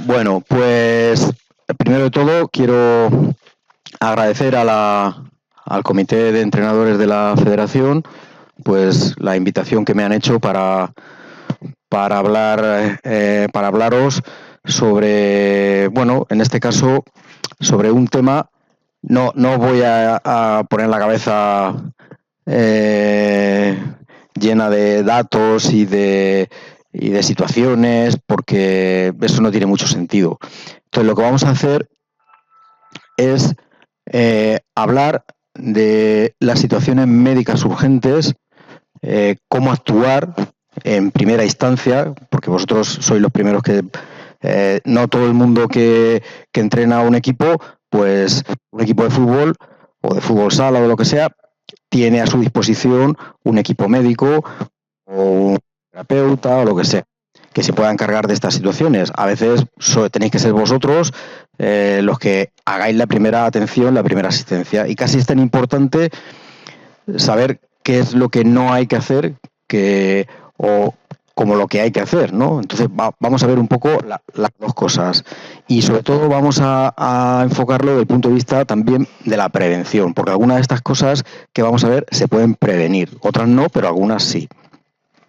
Bueno, pues primero de todo quiero agradecer al comité de entrenadores de la federación pues la invitación que me han hecho para hablaros sobre, bueno, en este caso, sobre un tema. No voy a poner la cabeza eh, llena de datos y de situaciones, porque eso no tiene mucho sentido. Entonces, lo que vamos a hacer es hablar de las situaciones médicas urgentes, cómo actuar en primera instancia, porque vosotros sois los primeros que no todo el mundo que entrena un equipo, pues un equipo de fútbol o de fútbol sala o de lo que sea, tiene a su disposición un equipo médico o un terapeuta o lo que sea, que se pueda encargar de estas situaciones. A veces tenéis que ser vosotros los que hagáis la primera atención, la primera asistencia. Y casi es tan importante saber qué es lo que no hay que hacer o como lo que hay que hacer, ¿no? Entonces vamos a ver un poco las dos cosas y sobre todo vamos a enfocarlo desde el punto de vista también de la prevención, porque algunas de estas cosas que vamos a ver se pueden prevenir, otras no, pero algunas sí.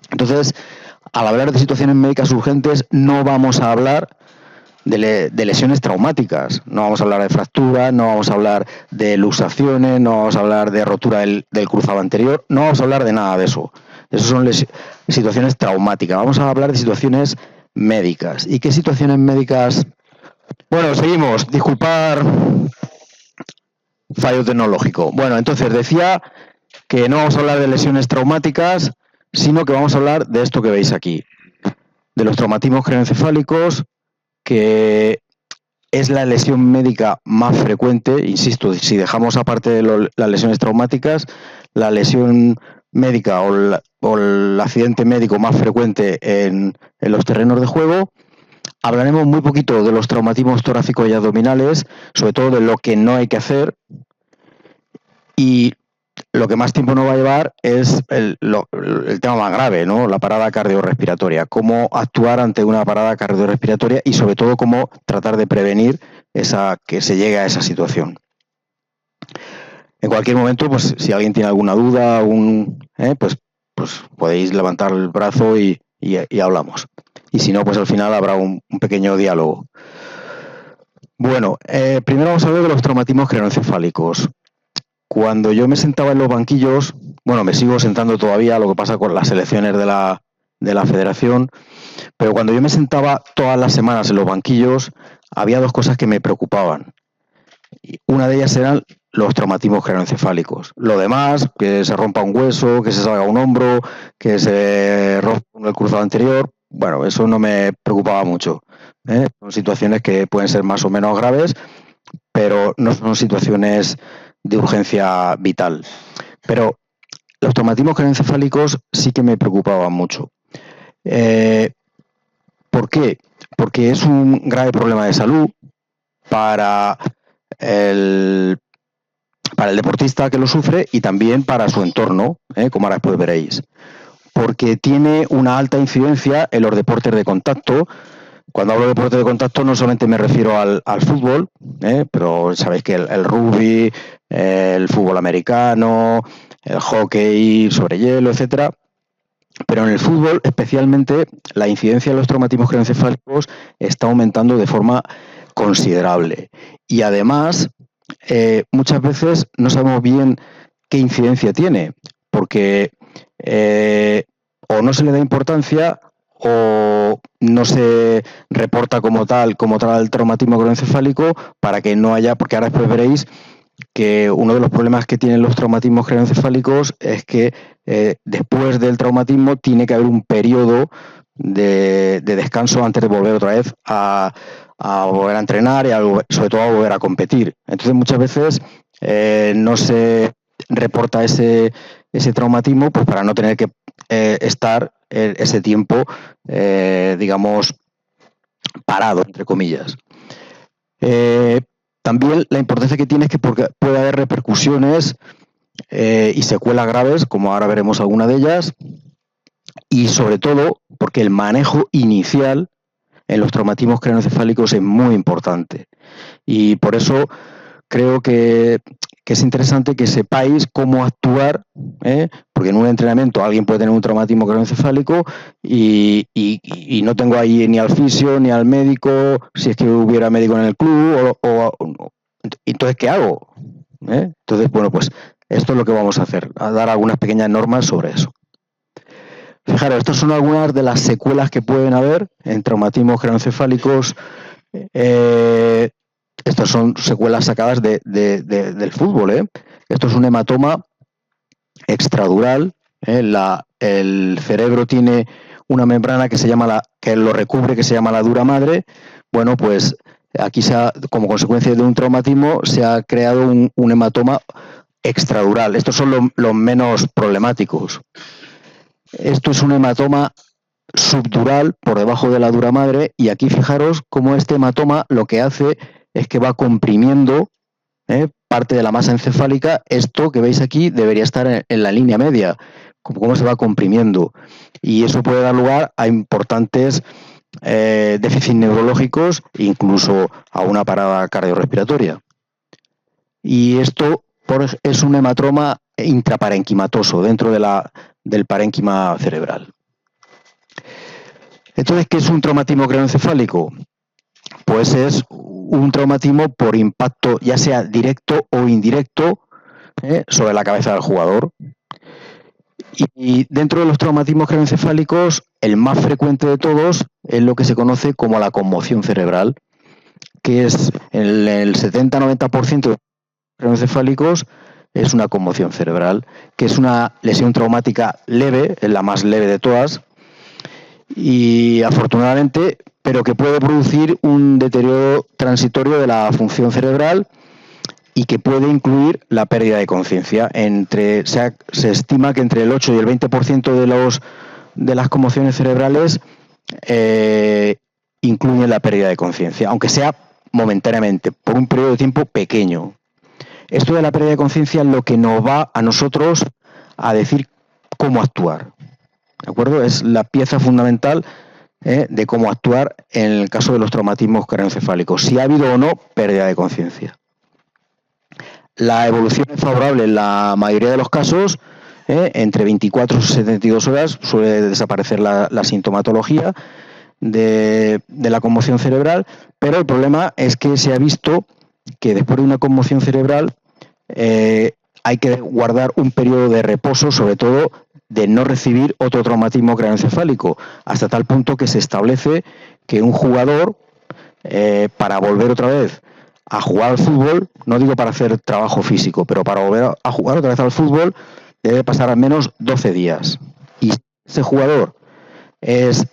Entonces, al hablar de situaciones médicas urgentes, no vamos a hablar de lesiones traumáticas, no vamos a hablar de fracturas, no vamos a hablar de luxaciones, no vamos a hablar de rotura del cruzado anterior, no vamos a hablar de nada de eso. Esas son situaciones traumáticas. Vamos a hablar de situaciones médicas. ¿Y qué situaciones médicas? Bueno, seguimos. Disculpar fallo tecnológico. Bueno, entonces decía que no vamos a hablar de lesiones traumáticas, sino que vamos a hablar de esto que veis aquí, de los traumatismos craneoencefálicos, que es la lesión médica más frecuente. Insisto, si dejamos aparte de las lesiones traumáticas, la lesión médica o el accidente médico más frecuente en los terrenos de juego. Hablaremos muy poquito de los traumatismos torácicos y abdominales, sobre todo de lo que no hay que hacer, y lo que más tiempo nos va a llevar es el tema más grave, ¿no? La parada cardiorrespiratoria, cómo actuar ante una parada cardiorrespiratoria y sobre todo cómo tratar de prevenir que se llegue a esa situación. En cualquier momento, pues si alguien tiene alguna duda, pues podéis levantar el brazo y hablamos. Y si no, pues al final habrá un pequeño diálogo. Bueno, primero vamos a hablar de los traumatismos craneoencefálicos. Cuando yo me sentaba en los banquillos, bueno, me sigo sentando todavía, lo que pasa con las selecciones de la federación, pero cuando yo me sentaba todas las semanas en los banquillos, había dos cosas que me preocupaban. Una de ellas eran los traumatismos craneoencefálicos. Lo demás, que se rompa un hueso, que se salga un hombro, que se rompa el cruzado anterior, bueno, eso no me preocupaba mucho. Son situaciones que pueden ser más o menos graves, pero no son situaciones de urgencia vital. Pero los traumatismos craneoencefálicos sí que me preocupaban mucho. ¿Por qué? Porque es un grave problema de salud para el deportista que lo sufre y también para su entorno, como ahora después veréis. Porque tiene una alta incidencia en los deportes de contacto. Cuando hablo de deporte de contacto no solamente me refiero al fútbol, pero sabéis que el rugby, el fútbol americano, el hockey sobre hielo, etcétera. Pero en el fútbol, especialmente, la incidencia de los traumatismos craneoencefálicos está aumentando de forma considerable. Y además, muchas veces no sabemos bien qué incidencia tiene, porque o no se le da importancia o no se reporta como tal el traumatismo craneoencefálico para que no haya, porque ahora después veréis que uno de los problemas que tienen los traumatismos craneoencefálicos es que después del traumatismo tiene que haber un periodo de descanso antes de volver otra vez a volver a entrenar y sobre todo a volver a competir. Entonces muchas veces no se reporta ese traumatismo pues para no tener que estar ese tiempo, digamos, parado, entre comillas. También la importancia que tiene es que puede haber repercusiones y secuelas graves, como ahora veremos alguna de ellas, y sobre todo porque el manejo inicial en los traumatismos craneoencefálicos es muy importante. Y por eso creo que es interesante que sepáis cómo actuar, porque en un entrenamiento alguien puede tener un traumatismo craneoencefálico y no tengo ahí ni al fisio ni al médico, si es que hubiera médico en el club, entonces, ¿qué hago? Entonces, bueno, pues esto es lo que vamos a hacer, a dar algunas pequeñas normas sobre eso. Fijaros, estas son algunas de las secuelas que pueden haber en traumatismos craneoencefálicos. Estas son secuelas sacadas del fútbol. Esto es un hematoma extradural. El cerebro tiene una membrana que lo recubre, que se llama la dura madre. Bueno, pues aquí como consecuencia de un traumatismo se ha creado un hematoma extradural. Estos son los menos problemáticos. Esto es un hematoma subdural por debajo de la dura madre, y aquí fijaros cómo este hematoma lo que hace es que va comprimiendo parte de la masa encefálica. Esto que veis aquí debería estar en la línea media, cómo se va comprimiendo, y eso puede dar lugar a importantes déficits neurológicos, incluso a una parada cardiorrespiratoria. Y esto es un hematoma intraparenquimatoso dentro del parénquima cerebral. Entonces, ¿qué es un traumatismo craneoencefálico? Pues es un traumatismo por impacto, ya sea directo o indirecto, sobre la cabeza del jugador. Y dentro de los traumatismos craneoencefálicos, el más frecuente de todos es lo que se conoce como la conmoción cerebral, que es en el 70-90% de los craneoencefálicos es una conmoción cerebral, que es una lesión traumática leve, es la más leve de todas, y afortunadamente, pero que puede producir un deterioro transitorio de la función cerebral y que puede incluir la pérdida de conciencia. Se estima que entre el 8 y el 20% de las conmociones cerebrales incluyen la pérdida de conciencia, aunque sea momentáneamente, por un periodo de tiempo pequeño. Esto de la pérdida de conciencia es lo que nos va a nosotros a decir cómo actuar. ¿De acuerdo? Es la pieza fundamental de cómo actuar en el caso de los traumatismos craneoencefálicos, si ha habido o no pérdida de conciencia. La evolución es favorable en la mayoría de los casos. Entre 24 y 72 horas suele desaparecer la sintomatología de la conmoción cerebral, pero el problema es que se ha visto que después de una conmoción cerebral hay que guardar un periodo de reposo, sobre todo de no recibir otro traumatismo craneoencefálico, hasta tal punto que se establece que un jugador, para volver otra vez a jugar al fútbol, no digo para hacer trabajo físico, pero para volver a jugar otra vez al fútbol, debe pasar al menos 12 días. Y si ese jugador es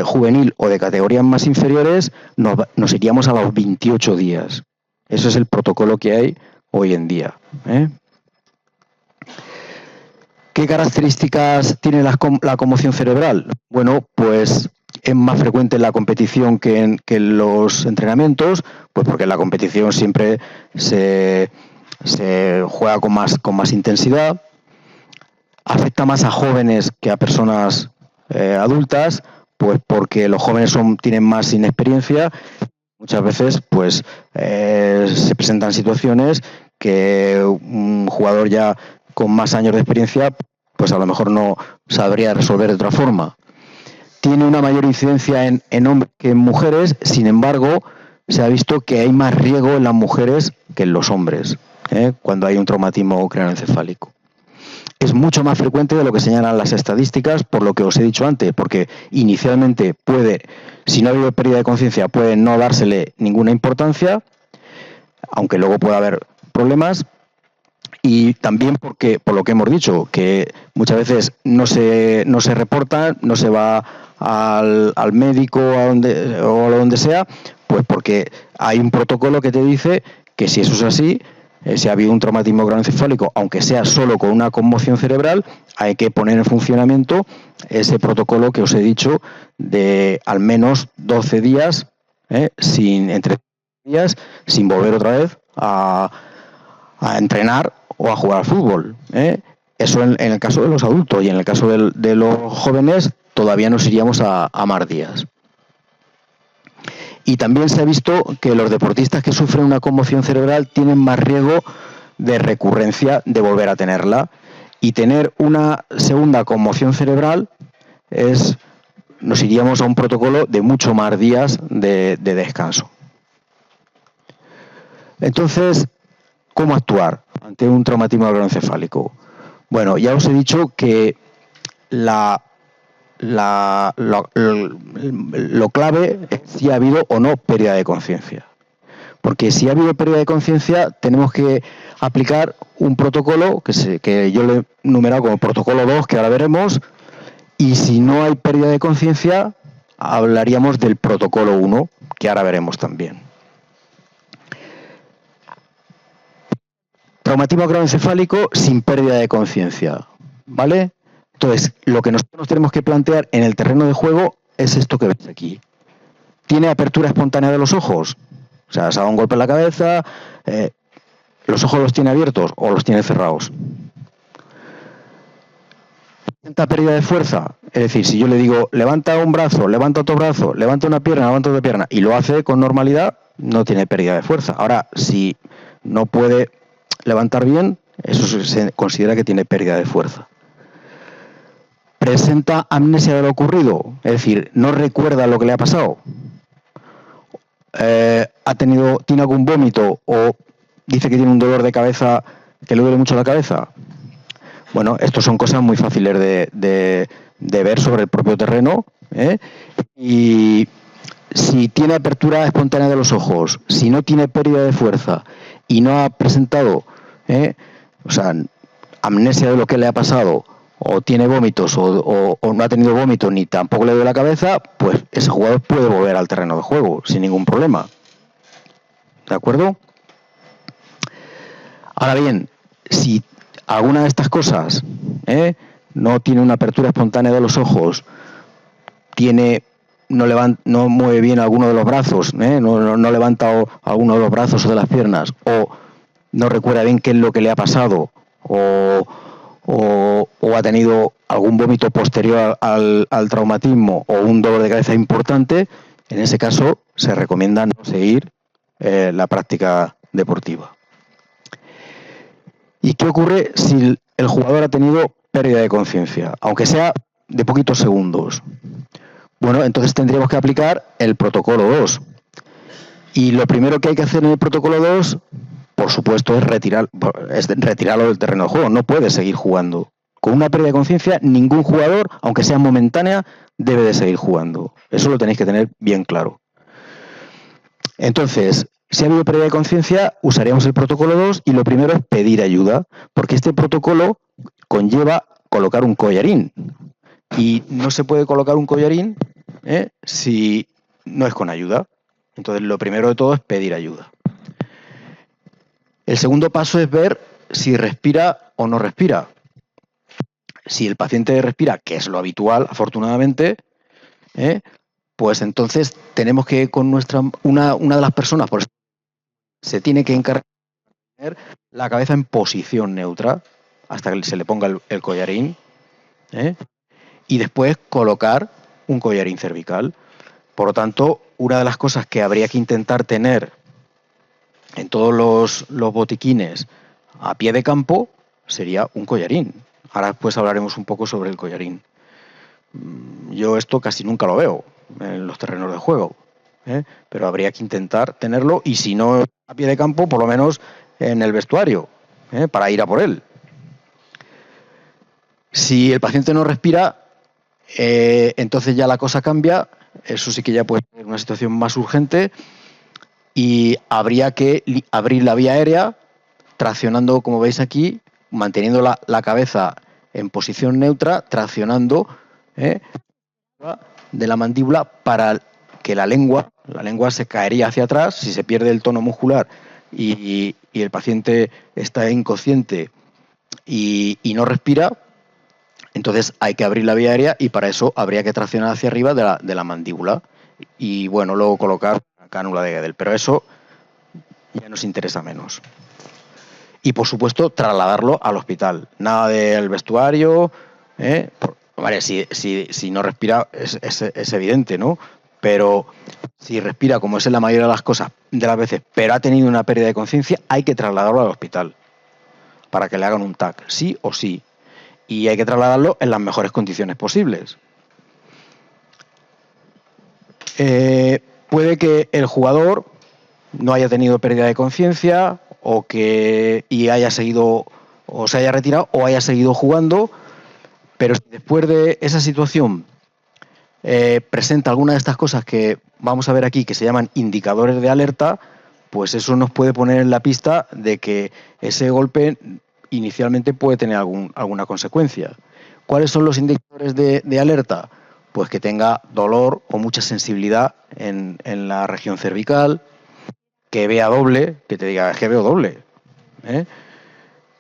juvenil o de categorías más inferiores, nos iríamos a los 28 días. Eso es el protocolo que hay hoy en día. ¿Qué características tiene la conmoción cerebral? Bueno, pues es más frecuente en la competición que en los entrenamientos, pues porque en la competición siempre se juega con más intensidad. Afecta más a jóvenes que a personas adultas, pues porque los jóvenes tienen más inexperiencia. Muchas veces pues se presentan situaciones que un jugador ya con más años de experiencia pues a lo mejor no sabría resolver de otra forma. Tiene una mayor incidencia en hombres que en mujeres, sin embargo, se ha visto que hay más riesgo en las mujeres que en los hombres, cuando hay un traumatismo craneoencefálico. Es mucho más frecuente de lo que señalan las estadísticas, por lo que os he dicho antes, porque inicialmente si no ha habido pérdida de conciencia, puede no dársele ninguna importancia, aunque luego pueda haber problemas, y también por lo que hemos dicho, que muchas veces no se reporta, no se va al médico o a donde sea, pues porque hay un protocolo que te dice que si eso es así, si ha habido un traumatismo craneoencefálico, aunque sea solo con una conmoción cerebral, hay que poner en funcionamiento ese protocolo que os he dicho de al menos 12 días, entre días, sin volver otra vez a entrenar o a jugar al fútbol. Eso en el caso de los adultos, y en el caso de los jóvenes todavía nos iríamos a más días. Y también se ha visto que los deportistas que sufren una conmoción cerebral tienen más riesgo de recurrencia de volver a tenerla. Y tener una segunda conmoción cerebral nos iríamos a un protocolo de mucho más días de descanso. Entonces, ¿cómo actuar ante un traumatismo craneoencefálico? Bueno, ya os he dicho que lo clave es si ha habido o no pérdida de conciencia. Porque si ha habido pérdida de conciencia, tenemos que aplicar un protocolo que yo le he numerado como protocolo 2, que ahora veremos, y si no hay pérdida de conciencia, hablaríamos del protocolo 1, que ahora veremos también. Traumatismo craneoencefálico sin pérdida de conciencia, ¿vale? Entonces, lo que nosotros tenemos que plantear en el terreno de juego es esto que veis aquí. ¿Tiene apertura espontánea de los ojos? O sea, se ha dado un golpe en la cabeza, ¿los ojos los tiene abiertos o los tiene cerrados? ¿Presenta pérdida de fuerza? Es decir, si yo le digo, levanta un brazo, levanta otro brazo, levanta una pierna, levanta otra pierna, y lo hace con normalidad, no tiene pérdida de fuerza. Ahora, si no puede levantar bien, eso se considera que tiene pérdida de fuerza. ¿Presenta amnesia de lo ocurrido? Es decir, no recuerda lo que le ha pasado. ¿Tiene algún vómito o dice que tiene un dolor de cabeza, que le duele mucho la cabeza? Bueno, estos son cosas muy fáciles de ver sobre el propio terreno, ¿eh? Y si tiene apertura espontánea de los ojos, si no tiene pérdida de fuerza y no ha presentado, o sea, amnesia de lo que le ha pasado, o tiene vómitos, o no ha tenido vómitos, ni tampoco le duele la cabeza, pues ese jugador puede volver al terreno de juego sin ningún problema. ¿De acuerdo? Ahora bien, si alguna de estas cosas no tiene una apertura espontánea de los ojos, no mueve bien alguno de los brazos, no levanta alguno de los brazos o de las piernas, o no recuerda bien qué es lo que le ha pasado, o ha tenido algún vómito posterior al traumatismo o un dolor de cabeza importante, en ese caso se recomienda no seguir la práctica deportiva. ¿Y qué ocurre si el jugador ha tenido pérdida de conciencia, aunque sea de poquitos segundos? Bueno, entonces tendríamos que aplicar el protocolo 2. Y lo primero que hay que hacer en el protocolo 2, por supuesto, es retirarlo del terreno de juego. No puede seguir jugando. Con una pérdida de conciencia, ningún jugador, aunque sea momentánea, debe de seguir jugando. Eso lo tenéis que tener bien claro. Entonces, si ha habido pérdida de conciencia, usaríamos el protocolo 2 y lo primero es pedir ayuda, porque este protocolo conlleva colocar un collarín. Y no se puede colocar un collarín si no es con ayuda. Entonces, lo primero de todo es pedir ayuda. El segundo paso es ver si respira o no respira. Si el paciente respira, que es lo habitual, afortunadamente, pues entonces tenemos que con una de las personas se tiene que encargar de tener la cabeza en posición neutra hasta que se le ponga el collarín, y después colocar un collarín cervical. Por lo tanto, una de las cosas que habría que intentar tener en todos los botiquines a pie de campo sería un collarín. Ahora después hablaremos un poco sobre el collarín. Yo esto casi nunca lo veo en los terrenos de juego, pero habría que intentar tenerlo, y si no a pie de campo, por lo menos en el vestuario, para ir a por él. Si el paciente no respira, entonces ya la cosa cambia. Eso sí que ya puede ser una situación más urgente y habría que abrir la vía aérea traccionando, como veis aquí, manteniendo la cabeza en posición neutra, traccionando de la mandíbula para que la lengua se caería hacia atrás. Si se pierde el tono muscular y el paciente está inconsciente y no respira, entonces hay que abrir la vía aérea y para eso habría que traccionar hacia arriba de la mandíbula y bueno, luego colocar una cánula de Guedel, pero eso ya nos interesa menos. Y por supuesto trasladarlo al hospital, nada del vestuario, vale, si no respira es evidente, ¿no? pero si respira, como es en la mayoría de las veces, pero ha tenido una pérdida de conciencia, hay que trasladarlo al hospital para que le hagan un TAC, sí o sí. Y hay que trasladarlo en las mejores condiciones posibles. Puede que el jugador no haya tenido pérdida de conciencia y haya seguido o se haya retirado o haya seguido jugando, pero si después de esa situación presenta alguna de estas cosas que vamos a ver aquí, que se llaman indicadores de alerta, pues eso nos puede poner en la pista de que ese golpe inicialmente puede tener alguna consecuencia. ¿Cuáles son los indicadores de alerta? Pues que tenga dolor o mucha sensibilidad en la región cervical, que vea doble, que te diga, es que veo doble,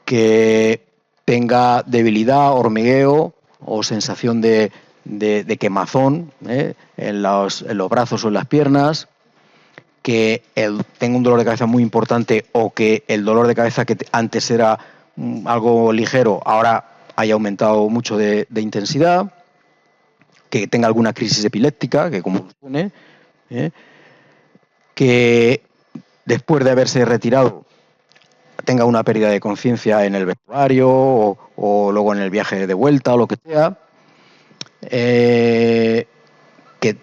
que tenga debilidad, hormigueo o sensación de quemazón en los brazos o en las piernas, que tenga un dolor de cabeza muy importante o que el dolor de cabeza que antes era algo ligero, ahora haya aumentado mucho de intensidad, que tenga alguna crisis epiléptica, que convulsione, que después de haberse retirado tenga una pérdida de conciencia en el vestuario o luego en el viaje de vuelta o lo que sea, que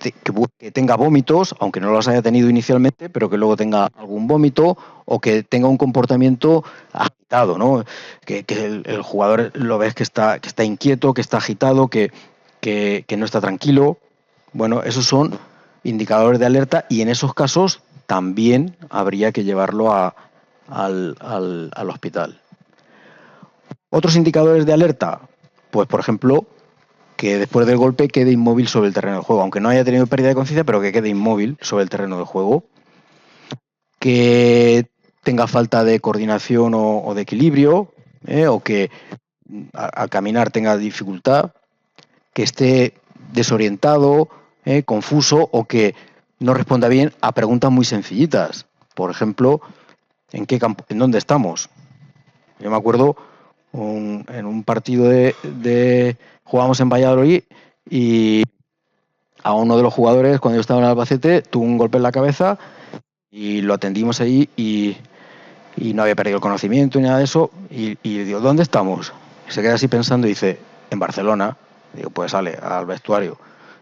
tenga vómitos, aunque no los haya tenido inicialmente, pero que luego tenga algún vómito o que tenga un comportamiento agitado, ¿no? Que el jugador lo ves que está inquieto, que está agitado, que no está tranquilo. Bueno, esos son indicadores de alerta y en esos casos también habría que llevarlo al hospital. Otros indicadores de alerta, pues por ejemplo, que después del golpe quede inmóvil sobre el terreno de juego, aunque no haya tenido pérdida de conciencia, pero que quede inmóvil sobre el terreno de juego, que tenga falta de coordinación o de equilibrio, o que al caminar tenga dificultad, que esté desorientado, confuso o que no responda bien a preguntas muy sencillitas. Por ejemplo, ¿en dónde estamos? Yo me acuerdo en un partido jugábamos en Valladolid y a uno de los jugadores, cuando yo estaba en Albacete, tuvo un golpe en la cabeza y lo atendimos allí y no había perdido el conocimiento ni nada de eso. Y digo, ¿dónde estamos? Y se queda así pensando y dice, en Barcelona. Digo, pues sale al vestuario.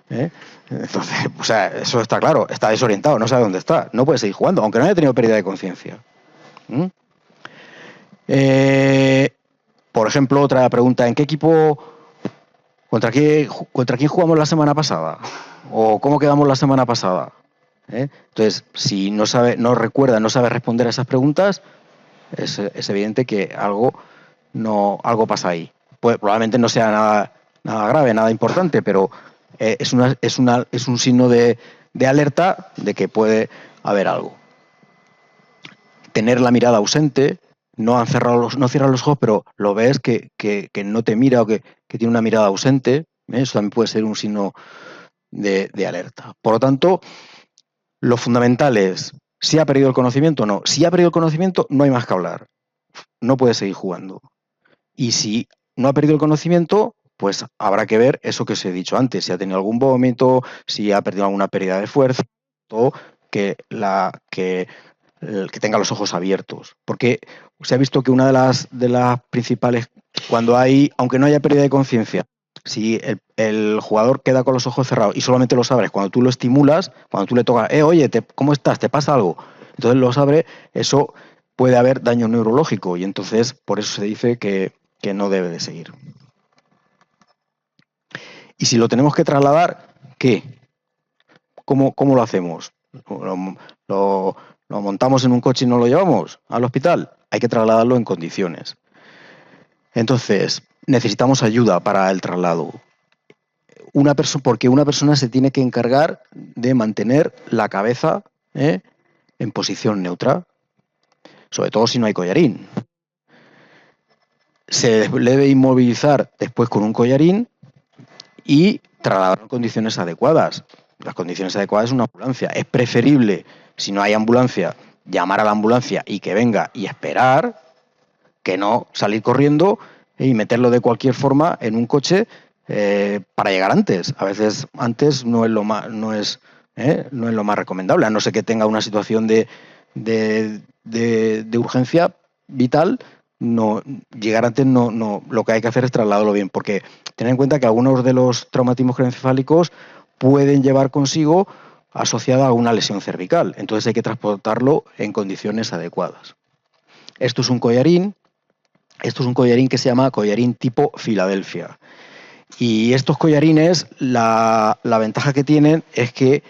Entonces, o sea, eso está claro, está desorientado, no sabe dónde está, no puede seguir jugando, aunque no haya tenido pérdida de conciencia. Por ejemplo, otra pregunta, ¿en qué equipo, contra quién jugamos la semana pasada? ¿O cómo quedamos la semana pasada? Entonces, si no recuerda, no sabe responder a esas preguntas, es evidente que algo pasa ahí. Probablemente no sea nada grave, nada importante, pero es un signo de alerta de que puede haber algo. Tener la mirada ausente, no cierrar los ojos, pero lo ves que no te mira o que tiene una mirada ausente, eso también puede ser un signo de alerta. Por lo tanto, lo fundamental es, si ha perdido el conocimiento o no. Si ha perdido el conocimiento, no hay más que hablar. No puede seguir jugando. Y si no ha perdido el conocimiento, pues habrá que ver eso que os he dicho antes, si ha tenido algún vómito, si ha perdido alguna pérdida de fuerza, o que tenga los ojos abiertos. Porque se ha visto que una de las principales, aunque no haya pérdida de conciencia, si el jugador queda con los ojos cerrados y solamente los abres cuando tú lo estimulas, cuando tú le tocas, oye, ¿cómo estás? ¿Te pasa algo? Entonces los abre, eso puede haber daño neurológico y entonces por eso se dice que no debe de seguir. Y si lo tenemos que trasladar, ¿qué? ¿Cómo lo hacemos? ¿Lo montamos en un coche y no lo llevamos al hospital? Hay que trasladarlo en condiciones. Entonces, necesitamos ayuda para el traslado. Porque una persona se tiene que encargar de mantener la cabeza en posición neutra, sobre todo si no hay collarín. Se debe inmovilizar después con un collarín y trasladar en condiciones adecuadas. Las condiciones adecuadas es una ambulancia. Es preferible, si no hay ambulancia, llamar a la ambulancia y que venga y esperar, que no salir corriendo y meterlo de cualquier forma en un coche para llegar antes. A veces antes no es No es lo más recomendable, a no ser que tenga una situación de urgencia vital. No, llegar antes lo que hay que hacer es trasladarlo bien, porque ten en cuenta que algunos de los traumatismos craneoencefálicos pueden llevar consigo asociada a una lesión cervical, entonces hay que transportarlo en condiciones adecuadas. Esto es un collarín que se llama collarín tipo Filadelfia. Y estos collarines, la ventaja que tienen es que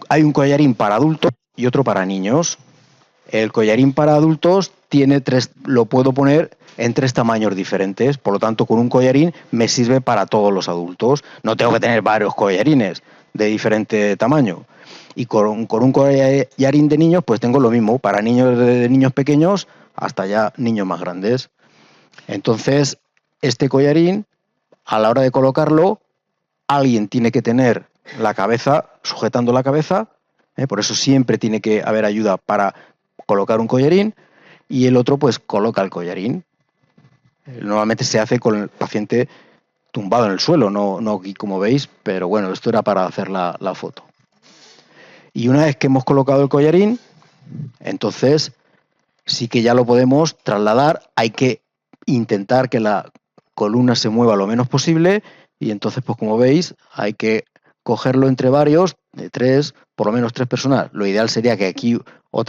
hay un collarín para adultos y otro para niños. El collarín para adultos lo puedo poner en 3 tamaños diferentes, por lo tanto con un collarín me sirve para todos los adultos. No tengo que tener varios collarines de diferente tamaño. Y con un collarín de niños pues tengo lo mismo, para niños de niños pequeños hasta ya niños más grandes. Entonces, este collarín, a la hora de colocarlo, alguien tiene que tener la cabeza, sujetando la cabeza, por eso siempre tiene que haber ayuda para colocar un collarín, y el otro pues coloca el collarín. Normalmente se hace con el paciente tumbado en el suelo, no aquí como veis, pero bueno, esto era para hacer la foto. Y una vez que hemos colocado el collarín, entonces sí que ya lo podemos trasladar. Hay que intentar que la columna se mueva lo menos posible, y entonces, pues como veis, hay que cogerlo entre varios, de 3, por lo menos 3 personas. Lo ideal sería que aquí,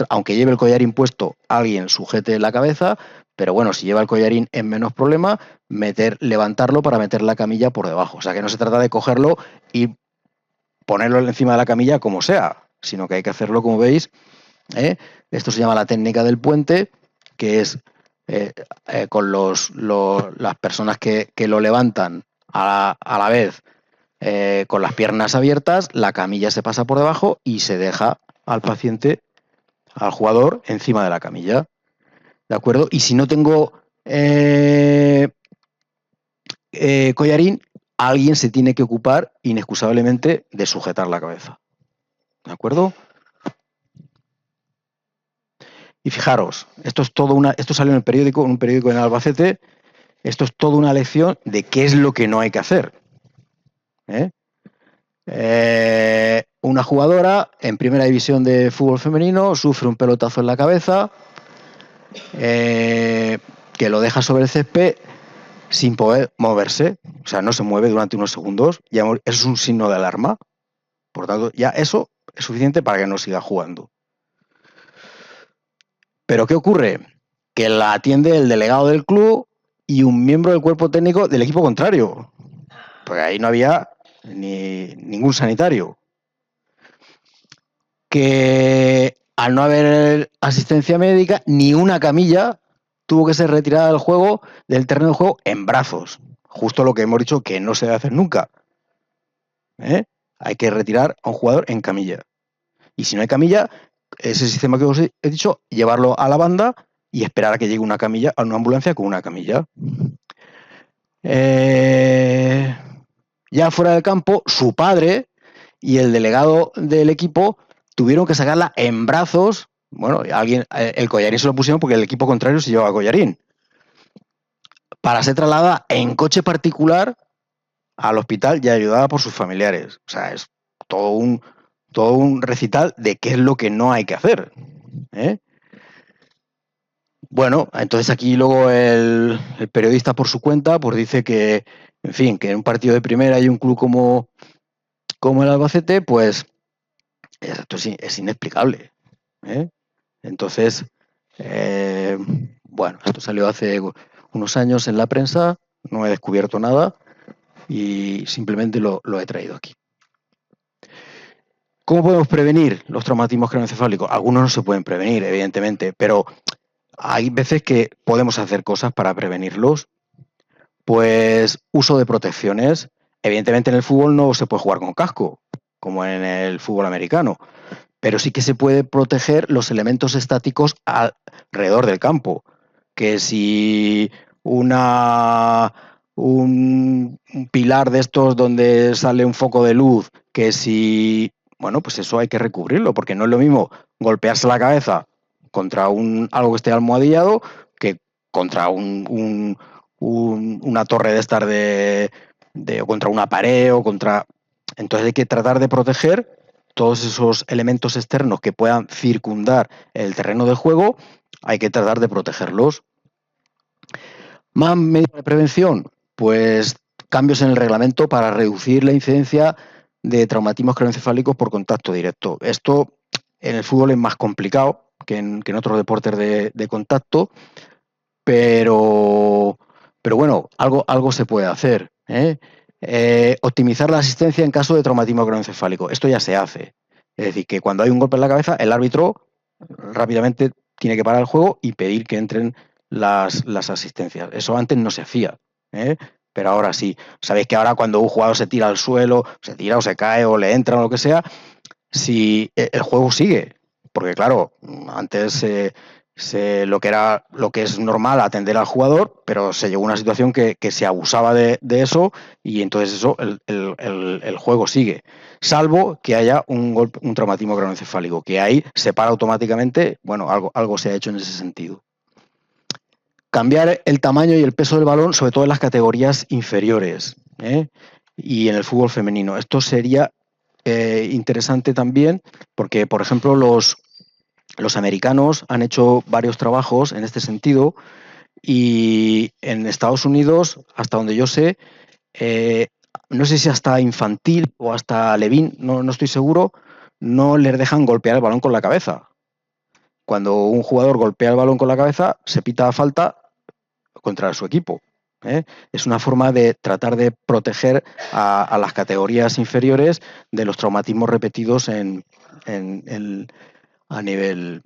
aunque lleve el collarín puesto, alguien sujete la cabeza, pero bueno, si lleva el collarín es menos problema levantarlo para meter la camilla por debajo. O sea, que no se trata de cogerlo y ponerlo encima de la camilla como sea, sino que hay que hacerlo, como veis, esto se llama la técnica del puente, que es con las personas que lo levantan a la vez, con las piernas abiertas, la camilla se pasa por debajo y se deja al paciente, al jugador, encima de la camilla. ¿De acuerdo? Y si no tengo collarín, alguien se tiene que ocupar inexcusablemente de sujetar la cabeza. ¿De acuerdo? Y fijaros, esto salió en un periódico en Albacete. Esto es toda una lección de qué es lo que no hay que hacer. Una jugadora en primera división de fútbol femenino sufre un pelotazo en la cabeza, que lo deja sobre el césped sin poder moverse. O sea, no se mueve durante unos segundos. Eso es un signo de alarma. Por tanto, ya eso es suficiente para que no siga jugando. Pero ¿qué ocurre? Que la atiende el delegado del club y un miembro del cuerpo técnico del equipo contrario, porque ahí no había ningún sanitario. Que al no haber asistencia médica, ni una camilla tuvo que ser retirada del terreno de juego en brazos. Justo lo que hemos dicho que no se debe hacer nunca. Hay que retirar a un jugador en camilla. Y si no hay camilla, ese sistema que os he dicho, llevarlo a la banda y esperar a que llegue una camilla, a una ambulancia con una camilla. Ya fuera del campo, su padre y el delegado del equipo tuvieron que sacarla en brazos. Bueno, el collarín se lo pusieron porque el equipo contrario se llevaba collarín, para ser trasladada en coche particular al hospital y ayudada por sus familiares. O sea, es todo un recital de qué es lo que no hay que hacer. Bueno, entonces aquí luego el periodista por su cuenta pues dice que, en fin, que en un partido de primera y un club como el Albacete, pues esto es inexplicable. Entonces, bueno, esto salió hace unos años en la prensa, no he descubierto nada y simplemente lo he traído aquí. ¿Cómo podemos prevenir los traumatismos craneoencefálicos? Algunos no se pueden prevenir, evidentemente, pero hay veces que podemos hacer cosas para prevenirlos. Pues uso de protecciones. Evidentemente en el fútbol no se puede jugar con casco, como en el fútbol americano, pero sí que se puede proteger los elementos estáticos alrededor del campo. Que si un pilar de estos donde sale un foco de luz, que si... Bueno, pues eso hay que recubrirlo, porque no es lo mismo golpearse la cabeza contra algo que esté almohadillado que contra una torre de estar o contra una pared o contra... Entonces hay que tratar de proteger todos esos elementos externos que puedan circundar el terreno de juego, hay que tratar de protegerlos. Más medidas de prevención, pues cambios en el reglamento para reducir la incidencia de traumatismos craneoencefálicos por contacto directo. Esto en el fútbol es más complicado que en otros deportes de contacto, pero bueno, algo se puede hacer. Optimizar la asistencia en caso de traumatismo craneoencefálico. Esto ya se hace. Es decir, que cuando hay un golpe en la cabeza, el árbitro rápidamente tiene que parar el juego y pedir que entren las asistencias. Eso antes no se hacía, pero ahora sí. Sabéis que ahora cuando un jugador se tira al suelo, se tira o se cae o le entra o lo que sea, si el juego sigue, porque claro, antes lo que es normal atender al jugador, pero se llegó a una situación que se abusaba de eso y entonces eso el juego sigue, salvo que haya un traumatismo craneoencefálico, que ahí se para automáticamente. Bueno, algo se ha hecho en ese sentido. Cambiar el tamaño y el peso del balón, sobre todo en las categorías inferiores, y en el fútbol femenino. Esto sería interesante también porque, por ejemplo, los americanos han hecho varios trabajos en este sentido y en Estados Unidos, hasta donde yo sé, no sé si hasta infantil o hasta Levín, no estoy seguro, no les dejan golpear el balón con la cabeza. Cuando un jugador golpea el balón con la cabeza, se pita falta contra su equipo. Es una forma de tratar de proteger a las categorías inferiores de los traumatismos repetidos a nivel.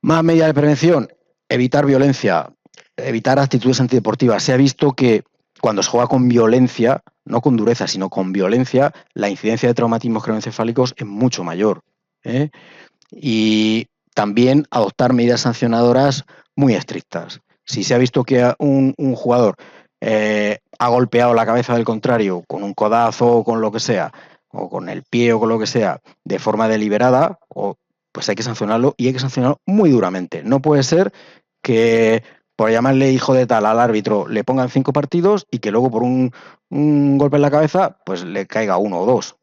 Más medidas de prevención, evitar violencia, evitar actitudes antideportivas. Se ha visto que cuando se juega con violencia, no con dureza, sino con violencia, la incidencia de traumatismos craneoencefálicos es mucho mayor. Y también adoptar medidas sancionadoras muy estrictas. Si se ha visto que un jugador ha golpeado la cabeza del contrario con un codazo o con lo que sea, o con el pie o con lo que sea, de forma deliberada, pues hay que sancionarlo y hay que sancionarlo muy duramente. No puede ser que por llamarle hijo de tal al árbitro le pongan 5 partidos y que luego por un golpe en la cabeza pues le caiga 1 o 2.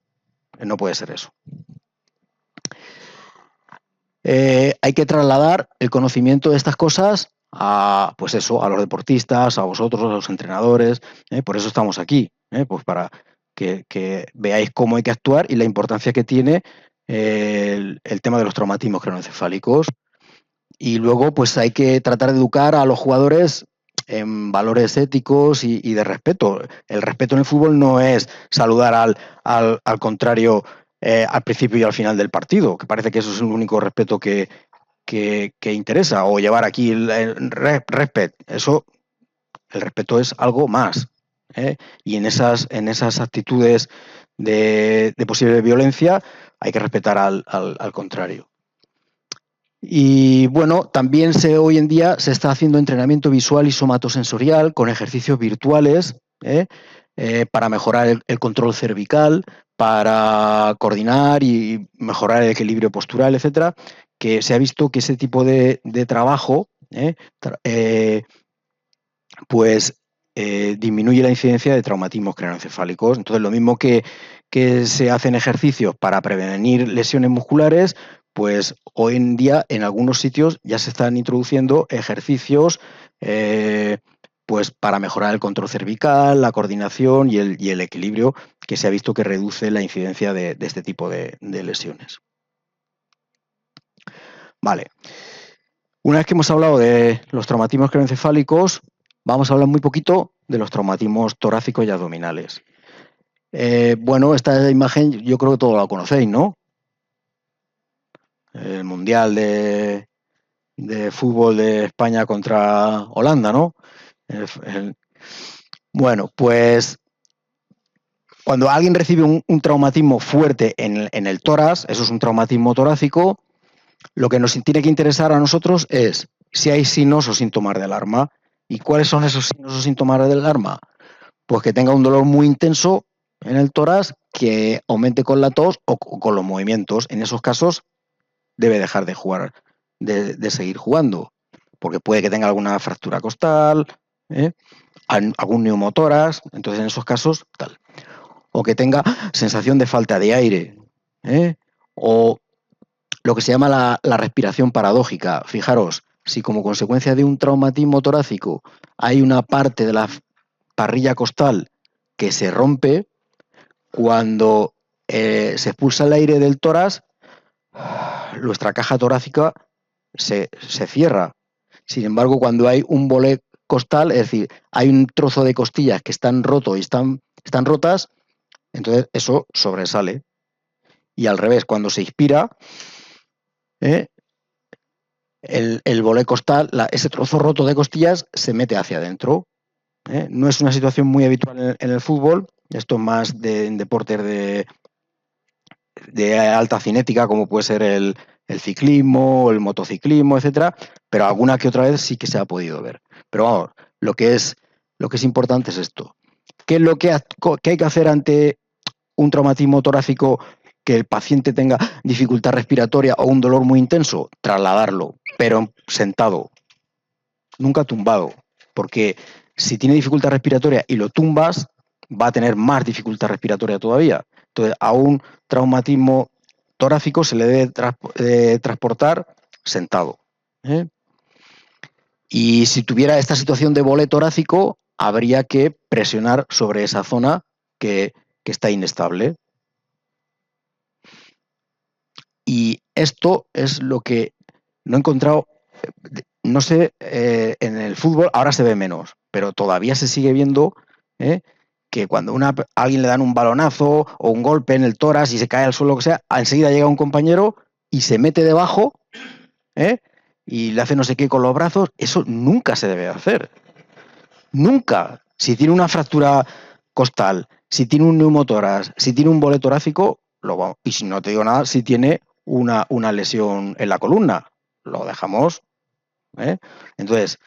No puede ser eso. Hay que trasladar el conocimiento de estas cosas a, pues eso, a los deportistas, a vosotros, a los entrenadores. Por eso estamos aquí, pues para que veáis cómo hay que actuar y la importancia que tiene el tema de los traumatismos craneoencefálicos. Y luego, pues hay que tratar de educar a los jugadores en valores éticos y de respeto. El respeto en el fútbol no es saludar al contrario al principio y al final del partido, que parece que eso es el único respeto que interesa, o llevar aquí el respeto. Eso, el respeto es algo más. Y en esas actitudes de posible violencia hay que respetar al contrario. Y bueno, también hoy en día se está haciendo entrenamiento visual y somatosensorial con ejercicios virtuales para mejorar el control cervical, para coordinar y mejorar el equilibrio postural, etcétera, que se ha visto que ese tipo de trabajo pues disminuye la incidencia de traumatismos craneoencefálicos. Entonces, lo mismo que se hacen ejercicios para prevenir lesiones musculares, pues hoy en día en algunos sitios ya se están introduciendo ejercicios pues para mejorar el control cervical, la coordinación y el equilibrio, que se ha visto que reduce la incidencia de este tipo de lesiones. Vale. Una vez que hemos hablado de los traumatismos craneoencefálicos, vamos a hablar muy poquito de los traumatismos torácicos y abdominales. Bueno, esta imagen yo creo que todos la conocéis, ¿no? El Mundial de fútbol de España contra Holanda, ¿no? Bueno, pues cuando alguien recibe un traumatismo fuerte en el tórax, eso es un traumatismo torácico, lo que nos tiene que interesar a nosotros es si hay signos o síntomas de alarma. ¿Y cuáles son esos signos o síntomas de alarma? Pues que tenga un dolor muy intenso en el tórax, que aumente con la tos o con los movimientos. En esos casos debe dejar de jugar, de seguir jugando, porque puede que tenga alguna fractura costal, algún neumotórax. Entonces, en esos casos, tal. o que tenga sensación de falta de aire, o lo que se llama la respiración paradójica. Fijaros, si como consecuencia de un traumatismo torácico hay una parte de la parrilla costal que se rompe, cuando se expulsa el aire del tórax, nuestra caja torácica se cierra. Sin embargo, cuando hay un bolé costal, es decir, hay un trozo de costillas que están rotos y están rotas, entonces eso sobresale. Y al revés, cuando se inspira, el bolé costal, ese trozo roto de costillas, se mete hacia adentro. No es una situación muy habitual en el fútbol, esto es más en deportes de alta cinética, como puede ser el ciclismo, el motociclismo, etcétera, pero alguna que otra vez sí que se ha podido ver. Pero vamos, lo que es importante es esto. ¿Qué es lo que hay que hacer ante un traumatismo torácico, que el paciente tenga dificultad respiratoria o un dolor muy intenso? Trasladarlo, pero sentado, nunca tumbado, porque si tiene dificultad respiratoria y lo tumbas, va a tener más dificultad respiratoria todavía. Entonces, a un traumatismo torácico se le debe transportar sentado. Y si tuviera esta situación de bolé torácico, habría que presionar sobre esa zona que está inestable. Y esto es lo que no he encontrado, no sé, en el fútbol ahora se ve menos, pero todavía se sigue viendo que cuando a alguien le dan un balonazo o un golpe en el tórax y se cae al suelo, lo que sea, enseguida llega un compañero y se mete debajo y le hace no sé qué con los brazos. Eso nunca se debe hacer. Nunca. Si tiene una fractura costal, si tiene un neumotórax, si tiene un bolé torácico, y si no te digo nada, si tiene una lesión en la columna, lo dejamos. Entonces,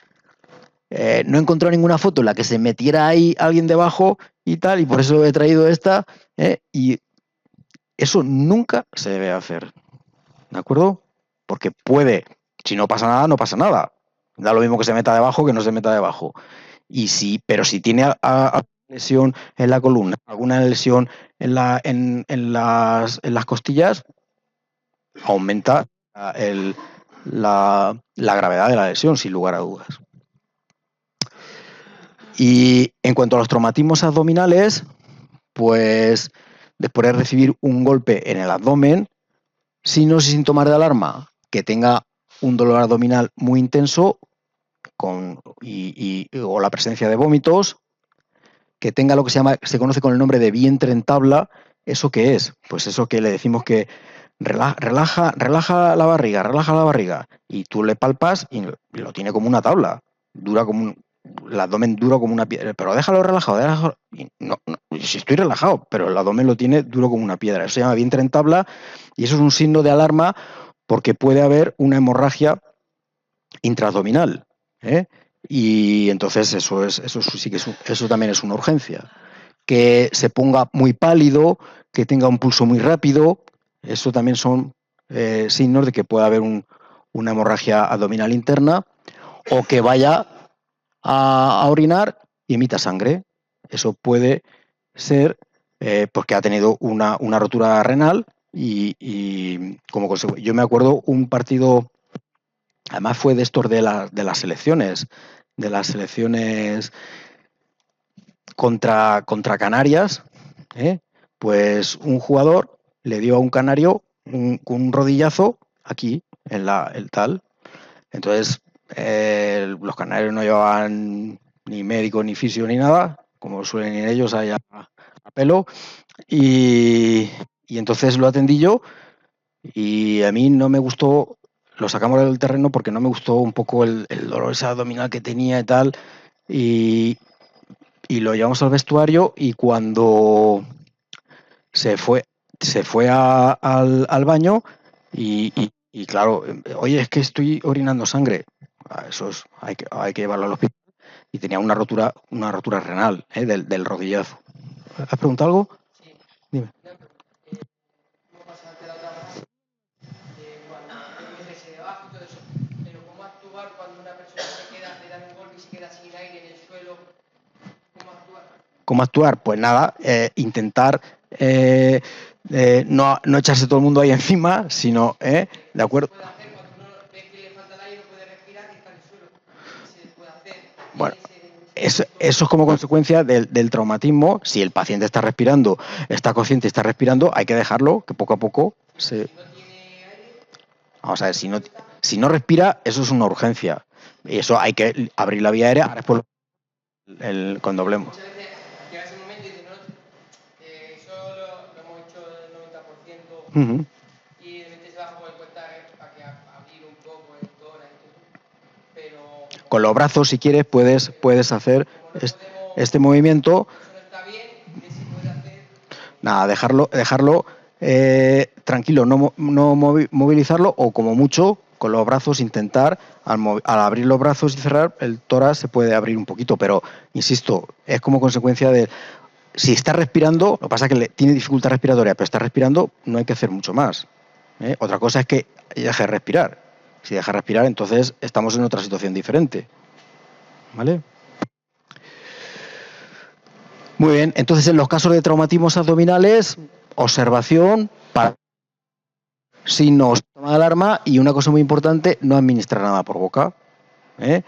no he encontrado ninguna foto en la que se metiera ahí alguien debajo y tal, y por eso he traído esta, y eso nunca se debe hacer, ¿de acuerdo? Porque puede, si no pasa nada, no pasa nada. Da lo mismo que se meta debajo que no se meta debajo. Pero si tiene lesión en la columna, alguna lesión en las costillas, aumenta la gravedad de la lesión, sin lugar a dudas. Y en cuanto a los traumatismos abdominales, pues después de recibir un golpe en el abdomen, signos y síntomas de alarma: que tenga un dolor abdominal muy intenso o la presencia de vómitos, que tenga lo que se conoce con el nombre de vientre en tabla. ¿Eso qué es? Pues eso que le decimos que relaja la barriga, y tú le palpas y lo tiene como una tabla, el abdomen duro como una piedra, pero déjalo relajado. No, si estoy relajado, pero el abdomen lo tiene duro como una piedra. Eso se llama vientre en tabla, y eso es un signo de alarma porque puede haber una hemorragia intraabdominal, y entonces eso también es una urgencia. Que se ponga muy pálido, que tenga un pulso muy rápido, eso también son signos de que puede haber una hemorragia abdominal interna, o que vaya a orinar y emita sangre. Eso puede ser porque ha tenido una rotura renal y como consecuencia. Yo me acuerdo un partido, además fue de estos de las selecciones contra Canarias, pues un jugador le dio a un canario un rodillazo aquí, el tal. Entonces, los canarios no llevaban ni médico, ni fisio, ni nada, como suelen ir ellos allá a pelo, y entonces lo atendí yo, y a mí no me gustó. Lo sacamos del terreno porque no me gustó un poco el dolor ese abdominal que tenía y tal, y lo llevamos al vestuario, y cuando se fue al baño y claro, oye, es que estoy orinando sangre. Eso hay que llevarlo al hospital. Y tenía una rotura renal, del rodillazo. ¿Has preguntado algo? Sí. Dime. Pero cómo actuar cuando una persona le dan un golpe y se queda sin aire en el suelo. ¿Cómo actuar? ¿Cómo actuar? Pues nada, intentar no echarse todo el mundo ahí encima, sino, ¿de acuerdo? Bueno, eso es como consecuencia del traumatismo. Si el paciente está respirando, está consciente y está respirando, hay que dejarlo, que poco a poco se... Vamos a ver, si no respira, eso es una urgencia. Y eso hay que abrir la vía aérea. Ahora después cuando hablemos. Uh-huh. Con los brazos, si quieres, puedes hacer este movimiento. Nada, dejarlo tranquilo, no movilizarlo, o como mucho, con los brazos intentar, al abrir los brazos y cerrar, el tórax se puede abrir un poquito, pero, insisto, es como consecuencia de... Si está respirando, lo que pasa es que tiene dificultad respiratoria, pero está respirando, no hay que hacer mucho más. Otra cosa es que deje de respirar. Si deja de respirar, entonces estamos en otra situación diferente. ¿Vale? Muy bien, entonces en los casos de traumatismos abdominales, observación para signos de alarma, y una cosa muy importante, no administrar nada por boca. ¿Eh?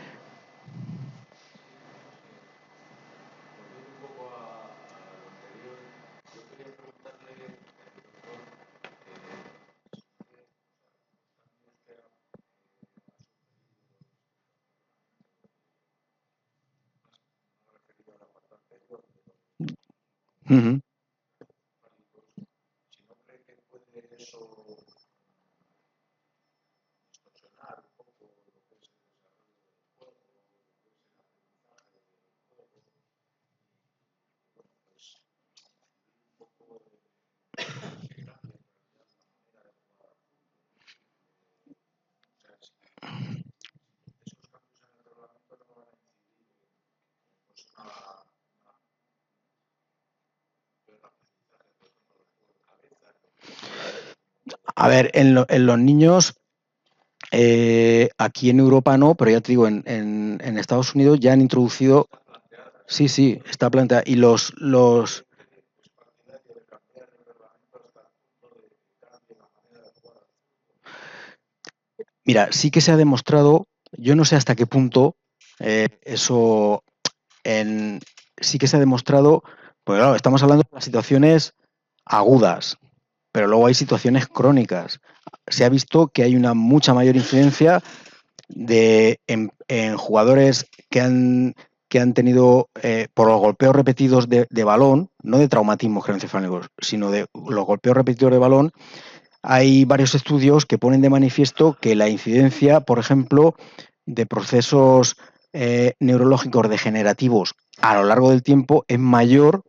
Uh-huh. A ver, en los niños, aquí en Europa no, pero ya te digo, en Estados Unidos ya han introducido... Sí, sí, está planteado. Y los... Mira, sí que se ha demostrado, yo no sé hasta qué punto eso sí que se ha demostrado, pues claro, estamos hablando de las situaciones agudas, pero luego hay situaciones crónicas. Se ha visto que hay una mucha mayor incidencia en jugadores que han tenido, por los golpeos repetidos de balón, no de traumatismos craneoencefálicos, sino de los golpeos repetidos de balón. Hay varios estudios que ponen de manifiesto que la incidencia, por ejemplo, de procesos neurológicos degenerativos a lo largo del tiempo es mayor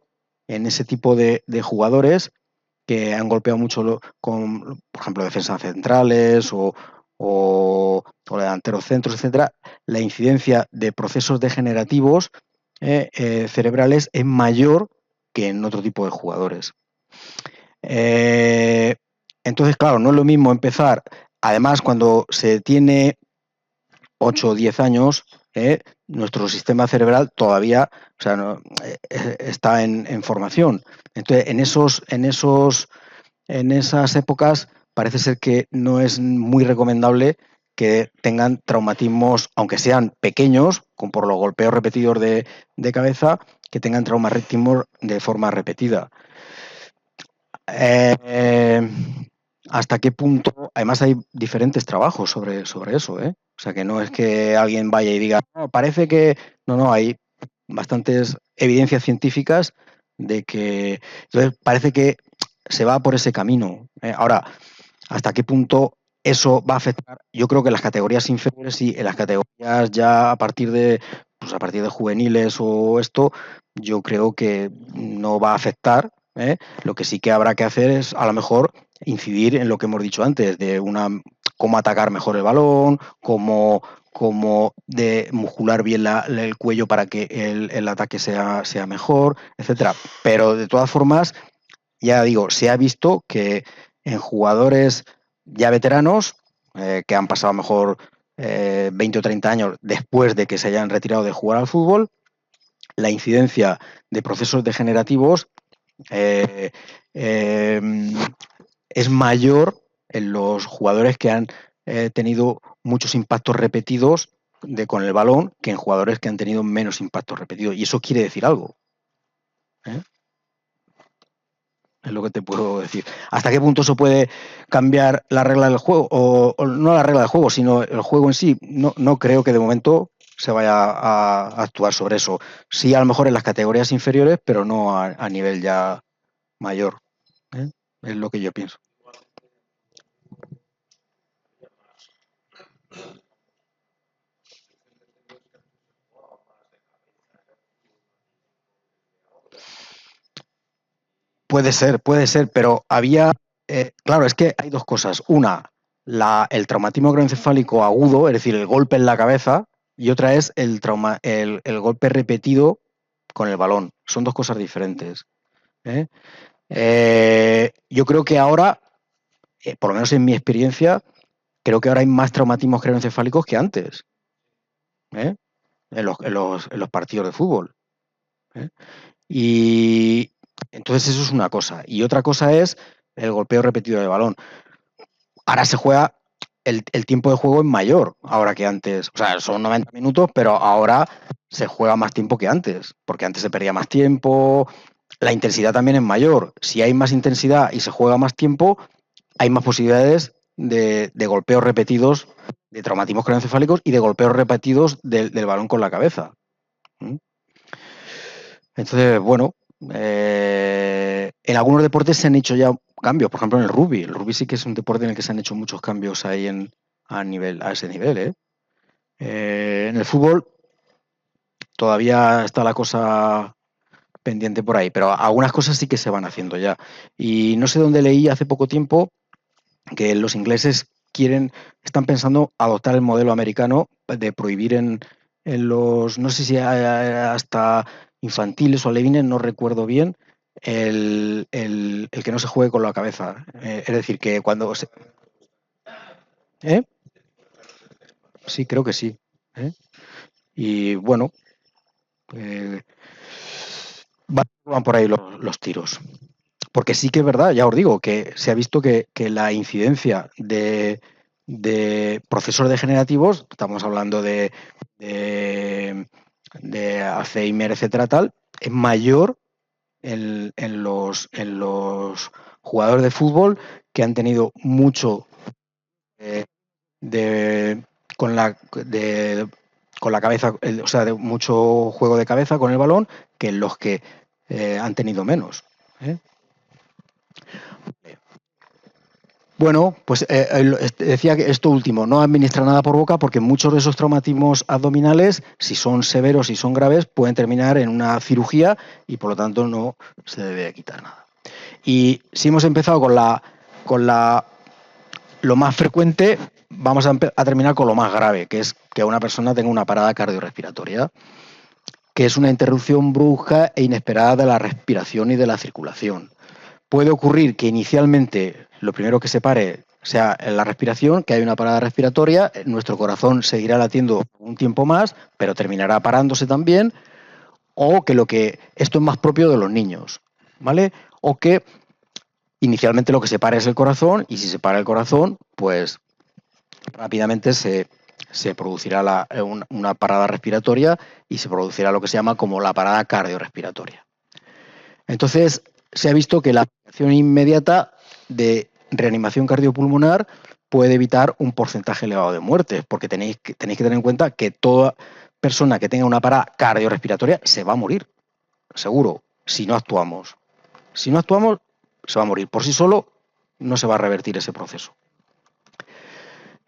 en ese tipo de jugadores que han golpeado mucho con, por ejemplo, defensas centrales o delanteros centros, etcétera. La incidencia de procesos degenerativos cerebrales es mayor que en otro tipo de jugadores. Entonces, claro, no es lo mismo empezar, además cuando se tiene 8 o 10 años, nuestro sistema cerebral todavía, o sea, no, está en formación. Entonces, en esas épocas parece ser que no es muy recomendable que tengan traumatismos, aunque sean pequeños, como por los golpeos repetidos de cabeza, que tengan traumatismos de forma repetida. ¿Hasta qué punto? Además hay diferentes trabajos sobre eso, ¿eh? O sea, que no es que alguien vaya y diga, no, parece que... No, hay bastantes evidencias científicas de que... Entonces, parece que se va por ese camino. Ahora, ¿hasta qué punto eso va a afectar? Yo creo que en las categorías inferiores y en las categorías ya a partir de juveniles o esto, yo creo que no va a afectar. Lo que sí que habrá que hacer es, a lo mejor, incidir en lo que hemos dicho antes, de cómo atacar mejor el balón, cómo de muscular bien el cuello para que el ataque sea mejor, etcétera. Pero de todas formas, ya digo, se ha visto que en jugadores ya veteranos, que han pasado a lo mejor 20 o 30 años después de que se hayan retirado de jugar al fútbol, la incidencia de procesos degenerativos es mayor en los jugadores que han tenido muchos impactos repetidos con el balón que en jugadores que han tenido menos impactos repetidos. Y eso quiere decir algo. Es lo que te puedo decir. ¿Hasta qué punto se puede cambiar la regla del juego? O no la regla del juego, sino el juego en sí. No creo que de momento se vaya a actuar sobre eso. Sí, a lo mejor en las categorías inferiores, pero no a nivel ya mayor. Es lo que yo pienso. Puede ser, pero había. Claro, es que hay dos cosas. Una, el traumatismo craneoencefálico agudo, es decir, el golpe en la cabeza, y otra es el golpe repetido con el balón. Son dos cosas diferentes. Yo creo que ahora, por lo menos en mi experiencia, creo que ahora hay más traumatismos craneoencefálicos que antes. ¿Eh? En los partidos de fútbol. Y entonces eso es una cosa. Y otra cosa es el golpeo repetido de balón. Ahora se juega, el tiempo de juego es mayor ahora que antes. O sea, son 90 minutos, pero ahora se juega más tiempo que antes, porque antes se perdía más tiempo, la intensidad también es mayor. Si hay más intensidad y se juega más tiempo, hay más posibilidades de golpeos repetidos, de traumatismos craneoencefálicos y de golpeos repetidos del balón con la cabeza. Entonces, bueno, en algunos deportes se han hecho ya cambios, por ejemplo en el rugby. El rugby sí que es un deporte en el que se han hecho muchos cambios ahí a ese nivel. En el fútbol todavía está la cosa pendiente por ahí, pero algunas cosas sí que se van haciendo ya. Y no sé dónde leí hace poco tiempo que los ingleses están pensando adoptar el modelo americano de prohibir en los, no sé si hasta infantiles o alevines, no recuerdo bien, el que no se juegue con la cabeza. Es decir, que cuando ¿Eh? Sí, creo que sí. Y bueno, van por ahí los tiros. Porque sí que es verdad, ya os digo, que se ha visto que la incidencia de procesos degenerativos, estamos hablando de Alzheimer, etcétera, tal, es mayor en los jugadores de fútbol que han tenido mucho de, con la cabeza, o sea, de mucho juego de cabeza con el balón que en los que han tenido menos. Bueno, pues decía que esto último, no administra nada por boca porque muchos de esos traumatismos abdominales, si son severos y son graves, pueden terminar en una cirugía y por lo tanto no se debe quitar nada. Y si hemos empezado con lo más frecuente, vamos a terminar con lo más grave, que es que una persona tenga una parada cardiorrespiratoria, que es una interrupción brusca e inesperada de la respiración y de la circulación. Puede ocurrir que inicialmente lo primero que se pare sea la respiración, que hay una parada respiratoria, nuestro corazón seguirá latiendo un tiempo más, pero terminará parándose también, o que esto es más propio de los niños, ¿vale? O que inicialmente lo que se para es el corazón y si se para el corazón, pues rápidamente se producirá una parada respiratoria y se producirá lo que se llama como la parada cardiorrespiratoria. Entonces, se ha visto que la aplicación inmediata de reanimación cardiopulmonar puede evitar un porcentaje elevado de muertes, porque tenéis que tener en cuenta que toda persona que tenga una parada cardiorrespiratoria se va a morir, seguro, si no actuamos. Si no actuamos, se va a morir. Por sí solo no se va a revertir ese proceso.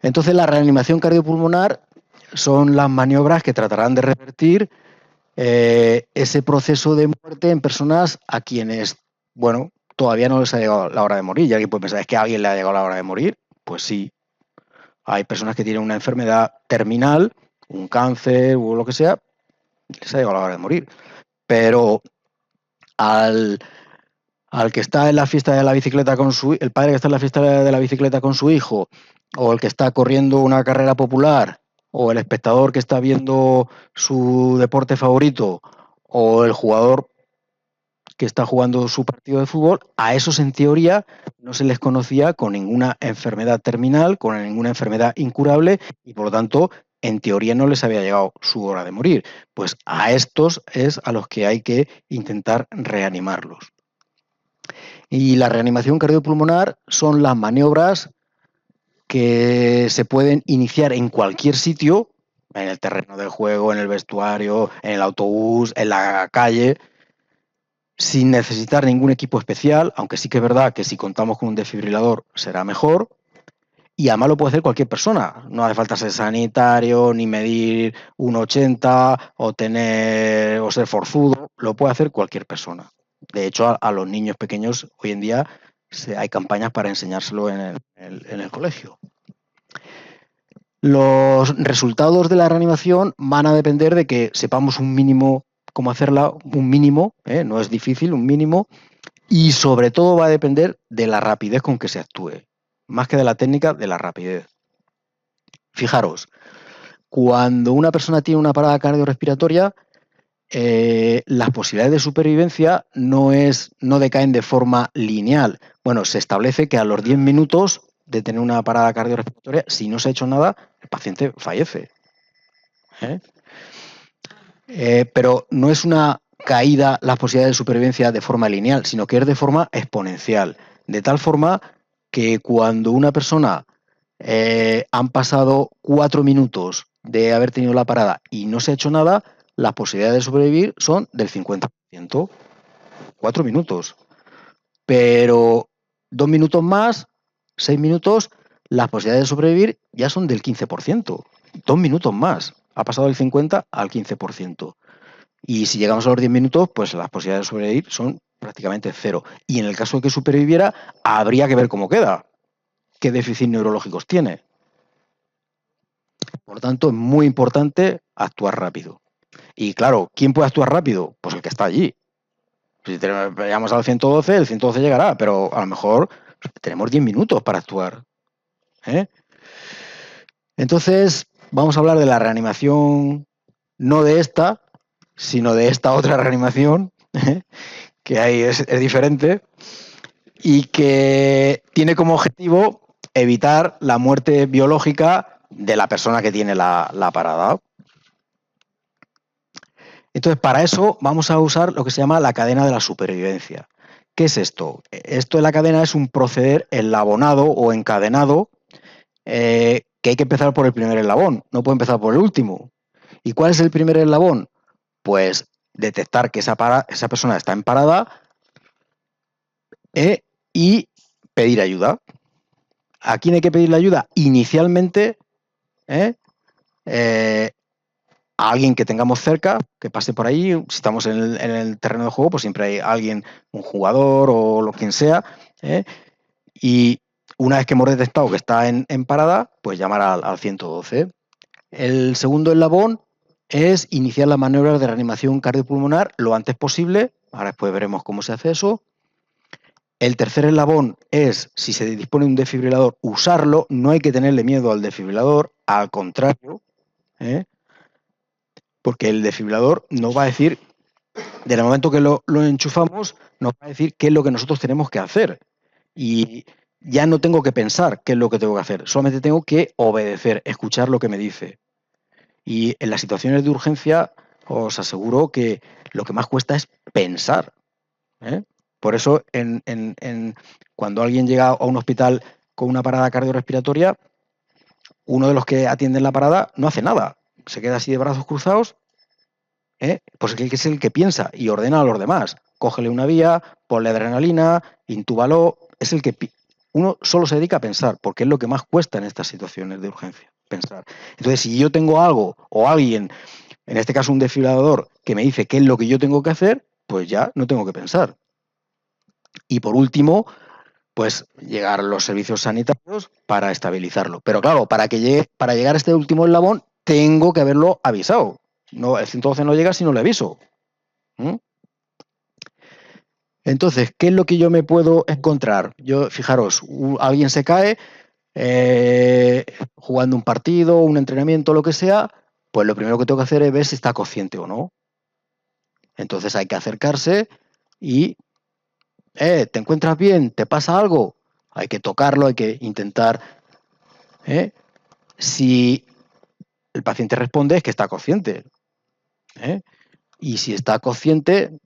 Entonces, la reanimación cardiopulmonar son las maniobras que tratarán de revertir ese proceso de muerte en personas a quienes, bueno, todavía no les ha llegado la hora de morir. Y alguien puede pensar, ¿es que a alguien le ha llegado la hora de morir? Pues sí. Hay personas que tienen una enfermedad terminal, un cáncer o lo que sea, les ha llegado la hora de morir. Pero al que está en la fiesta de la bicicleta el padre que está en la fiesta de la bicicleta con su hijo, o el que está corriendo una carrera popular, o el espectador que está viendo su deporte favorito, o el jugador que está jugando su partido de fútbol, a esos en teoría no se les conocía con ninguna enfermedad terminal, con ninguna enfermedad incurable y por lo tanto en teoría no les había llegado su hora de morir. Pues a estos es a los que hay que intentar reanimarlos. Y la reanimación cardiopulmonar son las maniobras que se pueden iniciar en cualquier sitio, en el terreno del juego, en el vestuario, en el autobús, en la calle, sin necesitar ningún equipo especial, aunque sí que es verdad que si contamos con un desfibrilador será mejor, y además lo puede hacer cualquier persona. No hace falta ser sanitario, ni medir 1,80 o ser forzudo, lo puede hacer cualquier persona. De hecho, a los niños pequeños hoy en día hay campañas para enseñárselo en el colegio. Los resultados de la reanimación van a depender de que sepamos un mínimo cómo hacerla, un mínimo, no es difícil, un mínimo, y sobre todo va a depender de la rapidez con que se actúe, más que de la técnica, de la rapidez. Fijaros, cuando una persona tiene una parada cardiorrespiratoria, las posibilidades de supervivencia no decaen de forma lineal. Bueno, se establece que a los 10 minutos de tener una parada cardiorrespiratoria, si no se ha hecho nada, el paciente fallece. Pero no es una caída las posibilidades de supervivencia de forma lineal, sino que es de forma exponencial. De tal forma que cuando una persona han pasado 4 minutos de haber tenido la parada y no se ha hecho nada, las posibilidades de sobrevivir son del 50%. 4 minutos. Pero 2 minutos más, 6 minutos, las posibilidades de sobrevivir ya son del 15%. 2 minutos más. Ha pasado del 50 al 15%. Y si llegamos a los 10 minutos, pues las posibilidades de sobrevivir son prácticamente cero. Y en el caso de que superviviera, habría que ver cómo queda, qué déficits neurológicos tiene. Por lo tanto, es muy importante actuar rápido. Y claro, ¿quién puede actuar rápido? Pues el que está allí. Si llegamos al 112, el 112 llegará, pero a lo mejor tenemos 10 minutos para actuar. Entonces, vamos a hablar de la reanimación, no de esta, sino de esta otra reanimación, que ahí es diferente, y que tiene como objetivo evitar la muerte biológica de la persona que tiene la parada. Entonces, para eso vamos a usar lo que se llama la cadena de la supervivencia. ¿Qué es esto? Esto de la cadena es un proceder enlabonado o encadenado que hay que empezar por el primer eslabón, no puede empezar por el último. ¿Y cuál es el primer eslabón? Pues detectar que esa persona está en parada y pedir ayuda. ¿A quién hay que pedir la ayuda? Inicialmente a alguien que tengamos cerca, que pase por ahí. Si estamos en el terreno de juego, pues siempre hay alguien, un jugador o lo quien sea. Y una vez que hemos detectado que está en parada, pues llamar al 112. El segundo eslabón es iniciar las maniobras de reanimación cardiopulmonar lo antes posible. Ahora después veremos cómo se hace eso. El tercer eslabón es, si se dispone de un desfibrilador, usarlo. No hay que tenerle miedo al desfibrilador, al contrario, porque el desfibrilador nos va a decir, desde el momento que lo enchufamos, nos va a decir qué es lo que nosotros tenemos que hacer. Y ya no tengo que pensar qué es lo que tengo que hacer, solamente tengo que obedecer, escuchar lo que me dice. Y en las situaciones de urgencia os aseguro que lo que más cuesta es pensar. Por eso, cuando alguien llega a un hospital con una parada cardiorrespiratoria, uno de los que atienden la parada no hace nada. Se queda así de brazos cruzados, pues es el que piensa y ordena a los demás. Cógele una vía, ponle adrenalina, intúbalo. Es el que uno solo se dedica a pensar, porque es lo que más cuesta en estas situaciones de urgencia, pensar. Entonces, si yo tengo algo o alguien, en este caso un desfibrilador, que me dice qué es lo que yo tengo que hacer, pues ya no tengo que pensar. Y por último, pues llegar a los servicios sanitarios para estabilizarlo. Pero claro, para llegar a este último eslabón, tengo que haberlo avisado. No, el 112 no llega si no le aviso. Entonces, ¿qué es lo que yo me puedo encontrar? Fijaros, alguien se cae jugando un partido, un entrenamiento, lo que sea, pues lo primero que tengo que hacer es ver si está consciente o no. Entonces hay que acercarse y, ¿te encuentras bien? ¿Te pasa algo? Hay que tocarlo, hay que intentar. Si el paciente responde, es que está consciente. Y si está consciente,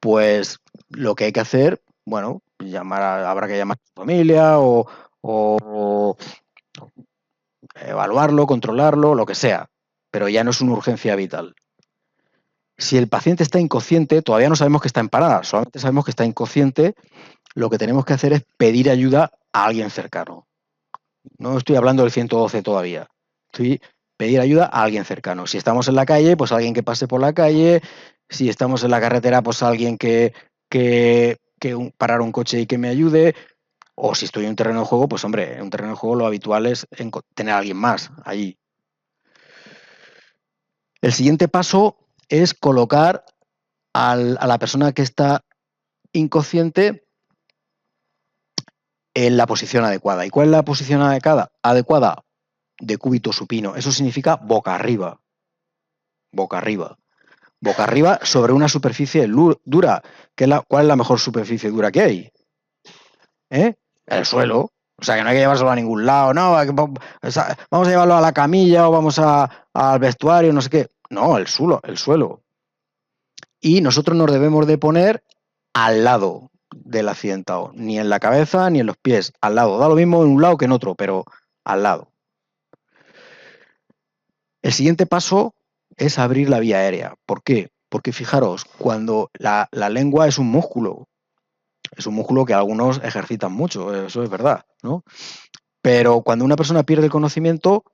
pues lo que hay que hacer, bueno, habrá que llamar a su familia o evaluarlo, controlarlo, lo que sea, pero ya no es una urgencia vital. Si el paciente está inconsciente, todavía no sabemos que está en parada, solamente sabemos que está inconsciente, lo que tenemos que hacer es pedir ayuda a alguien cercano. No estoy hablando del 112 todavía, estoy pedir ayuda a alguien cercano. Si estamos en la calle, pues alguien que pase por la calle. Si estamos en la carretera, pues alguien que parar un coche y que me ayude. O si estoy en un terreno de juego, pues hombre, en un terreno de juego lo habitual es tener a alguien más allí. El siguiente paso es colocar a la persona que está inconsciente en la posición adecuada. ¿Y cuál es la posición adecuada? Decúbito supino. Eso significa boca arriba. Boca arriba. Boca arriba sobre una superficie dura. ¿Cuál es la mejor superficie dura que hay? El suelo. O sea, que no hay que llevárselo a ningún lado. No, vamos a llevarlo a la camilla o vamos al vestuario, no sé qué. No, el suelo. Y nosotros nos debemos de poner al lado del accidentado. Ni en la cabeza ni en los pies. Al lado. Da lo mismo en un lado que en otro, pero al lado. El siguiente paso es abrir la vía aérea. ¿Por qué? Porque fijaros, cuando la lengua es un músculo que algunos ejercitan mucho, eso es verdad, ¿no? Pero cuando una persona pierde el conocimiento,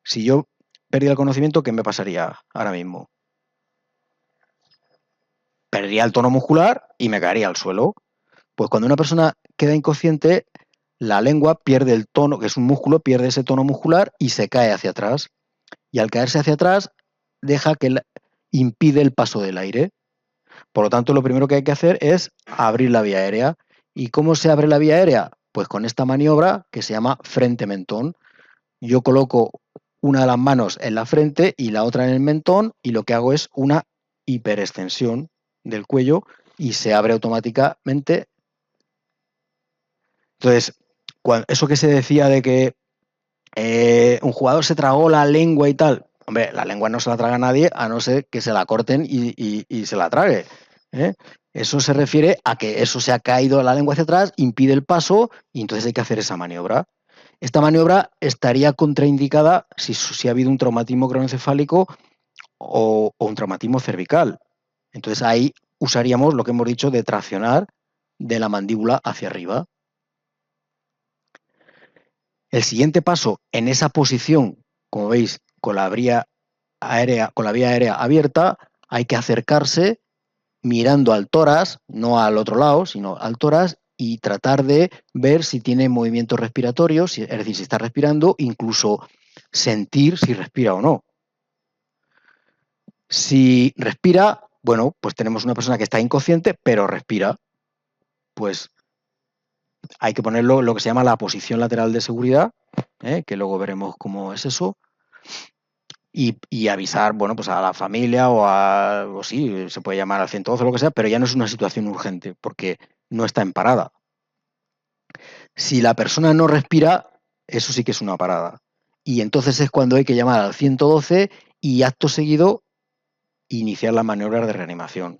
si yo perdiera el conocimiento, ¿qué me pasaría ahora mismo? Perdería el tono muscular y me caería al suelo. Pues cuando una persona queda inconsciente, la lengua pierde el tono, que es un músculo, pierde ese tono muscular y se cae hacia atrás. Y al caerse hacia atrás, impide el paso del aire. Por lo tanto, lo primero que hay que hacer es abrir la vía aérea. ¿Y cómo se abre la vía aérea? Pues con esta maniobra que se llama frente-mentón. Yo coloco una de las manos en la frente y la otra en el mentón y lo que hago es una hiperextensión del cuello y se abre automáticamente. Entonces, eso que se decía de que un jugador se tragó la lengua y tal, hombre, la lengua no se la traga nadie a no ser que se la corten y se la trague. Eso se refiere a que eso se ha caído la lengua hacia atrás, impide el paso y entonces hay que hacer esa maniobra. Esta maniobra estaría contraindicada si ha habido un traumatismo craneoencefálico o un traumatismo cervical. Entonces ahí usaríamos lo que hemos dicho de traccionar de la mandíbula hacia arriba. El siguiente paso, en esa posición, como veis, con la vía aérea abierta, hay que acercarse mirando al tórax, no al otro lado, sino al tórax, y tratar de ver si tiene movimientos respiratorios, es decir, si está respirando, incluso sentir si respira o no. Si respira, bueno, pues tenemos una persona que está inconsciente, pero respira. Pues hay que ponerlo lo que se llama la posición lateral de seguridad, que luego veremos cómo es eso, y avisar, bueno, pues a la familia o sí, se puede llamar al 112 o lo que sea, pero ya no es una situación urgente, porque no está en parada. Si la persona no respira, eso sí que es una parada. Y entonces es cuando hay que llamar al 112 y acto seguido iniciar las maniobras de reanimación.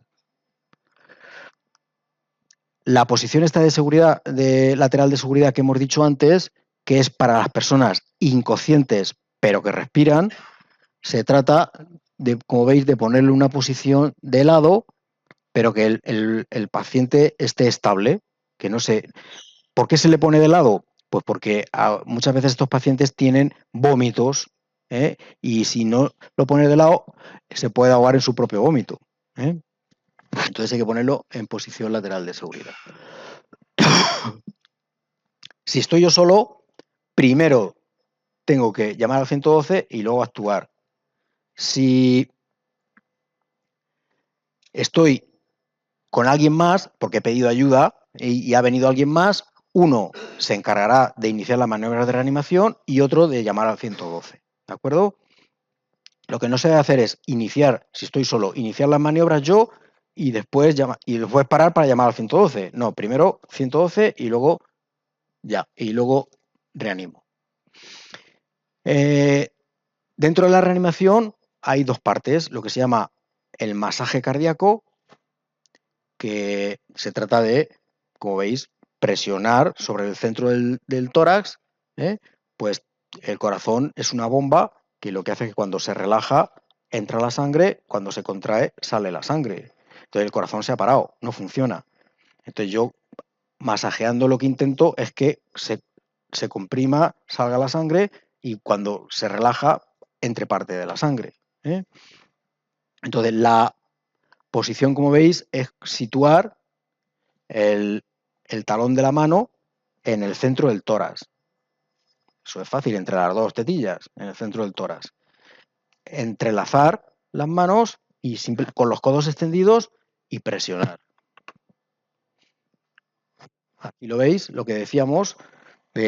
La posición esta de seguridad, lateral de seguridad que hemos dicho antes, que es para las personas inconscientes pero que respiran, se trata de, como veis, de ponerle una posición de lado, pero que el paciente esté estable, que no se... ¿Por qué se le pone de lado? Pues porque muchas veces estos pacientes tienen vómitos, y si no lo pone de lado, se puede ahogar en su propio vómito. Entonces hay que ponerlo en posición lateral de seguridad. Si estoy yo solo, primero tengo que llamar al 112 y luego actuar. Si estoy con alguien más, porque he pedido ayuda y ha venido alguien más, uno se encargará de iniciar las maniobras de reanimación y otro de llamar al 112. ¿De acuerdo? Lo que no se debe hacer es iniciar, si estoy solo, iniciar las maniobras yo y después parar para llamar al 112. No, primero 112 y luego reanimo. Dentro de la reanimación hay dos partes, lo que se llama el masaje cardíaco, que se trata de, como veis, presionar sobre el centro del tórax, pues el corazón es una bomba que lo que hace es que cuando se relaja entra la sangre, cuando se contrae sale la sangre. Entonces el corazón se ha parado, no funciona. Entonces yo masajeando lo que intento es que se comprima, salga la sangre y cuando se relaja entre parte de la sangre. Entonces la posición, como veis, es situar el talón de la mano en el centro del tórax. Eso es fácil, entre las dos tetillas, en el centro del tórax. Entrelazar las manos y con los codos extendidos y presionar. Aquí lo veis, lo que decíamos,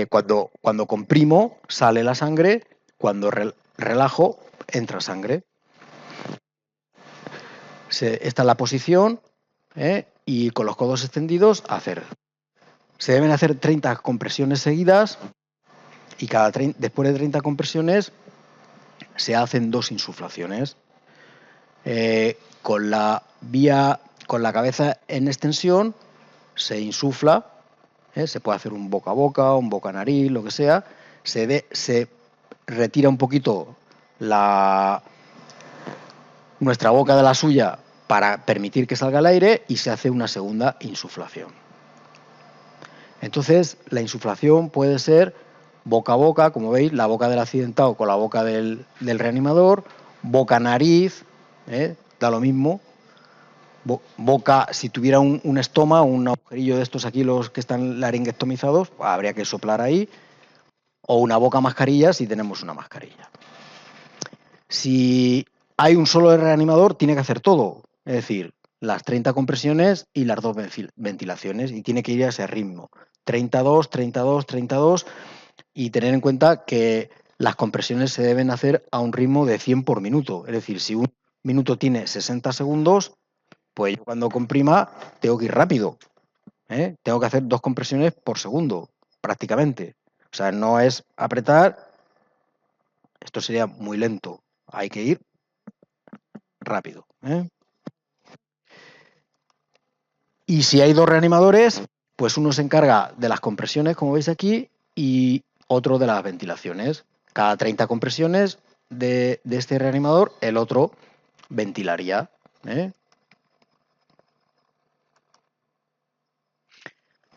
cuando comprimo sale la sangre, cuando relajo entra sangre. Esta es la posición y con los codos extendidos hacer. Se deben hacer 30 compresiones seguidas y después de 30 compresiones se hacen 2 insuflaciones. Con la cabeza en extensión se insufla, se puede hacer un boca a boca, un boca a nariz, lo que sea, se retira un poquito nuestra boca de la suya para permitir que salga el aire y se hace una segunda insuflación. Entonces, la insuflación puede ser boca a boca, como veis, la boca del accidentado con la boca del reanimador, boca-nariz, da lo mismo. Boca, si tuviera un estoma, un agujerillo de estos aquí, los que están laringostomizados, habría que soplar ahí, o una boca mascarilla si tenemos una mascarilla. Si hay un solo reanimador, tiene que hacer todo, es decir, las 30 compresiones y las 2 ventilaciones, y tiene que ir a ese ritmo, 32, 32, 32, y tener en cuenta que las compresiones se deben hacer a un ritmo de 100 por minuto, es decir, si un minuto tiene 60 segundos, pues yo cuando comprima tengo que ir rápido, tengo que hacer 2 compresiones por segundo, prácticamente. O sea, no es apretar, esto sería muy lento, hay que ir rápido. Y si hay 2 reanimadores, pues uno se encarga de las compresiones, como veis aquí, y otro de las ventilaciones. Cada 30 compresiones de este reanimador, el otro ventilaría.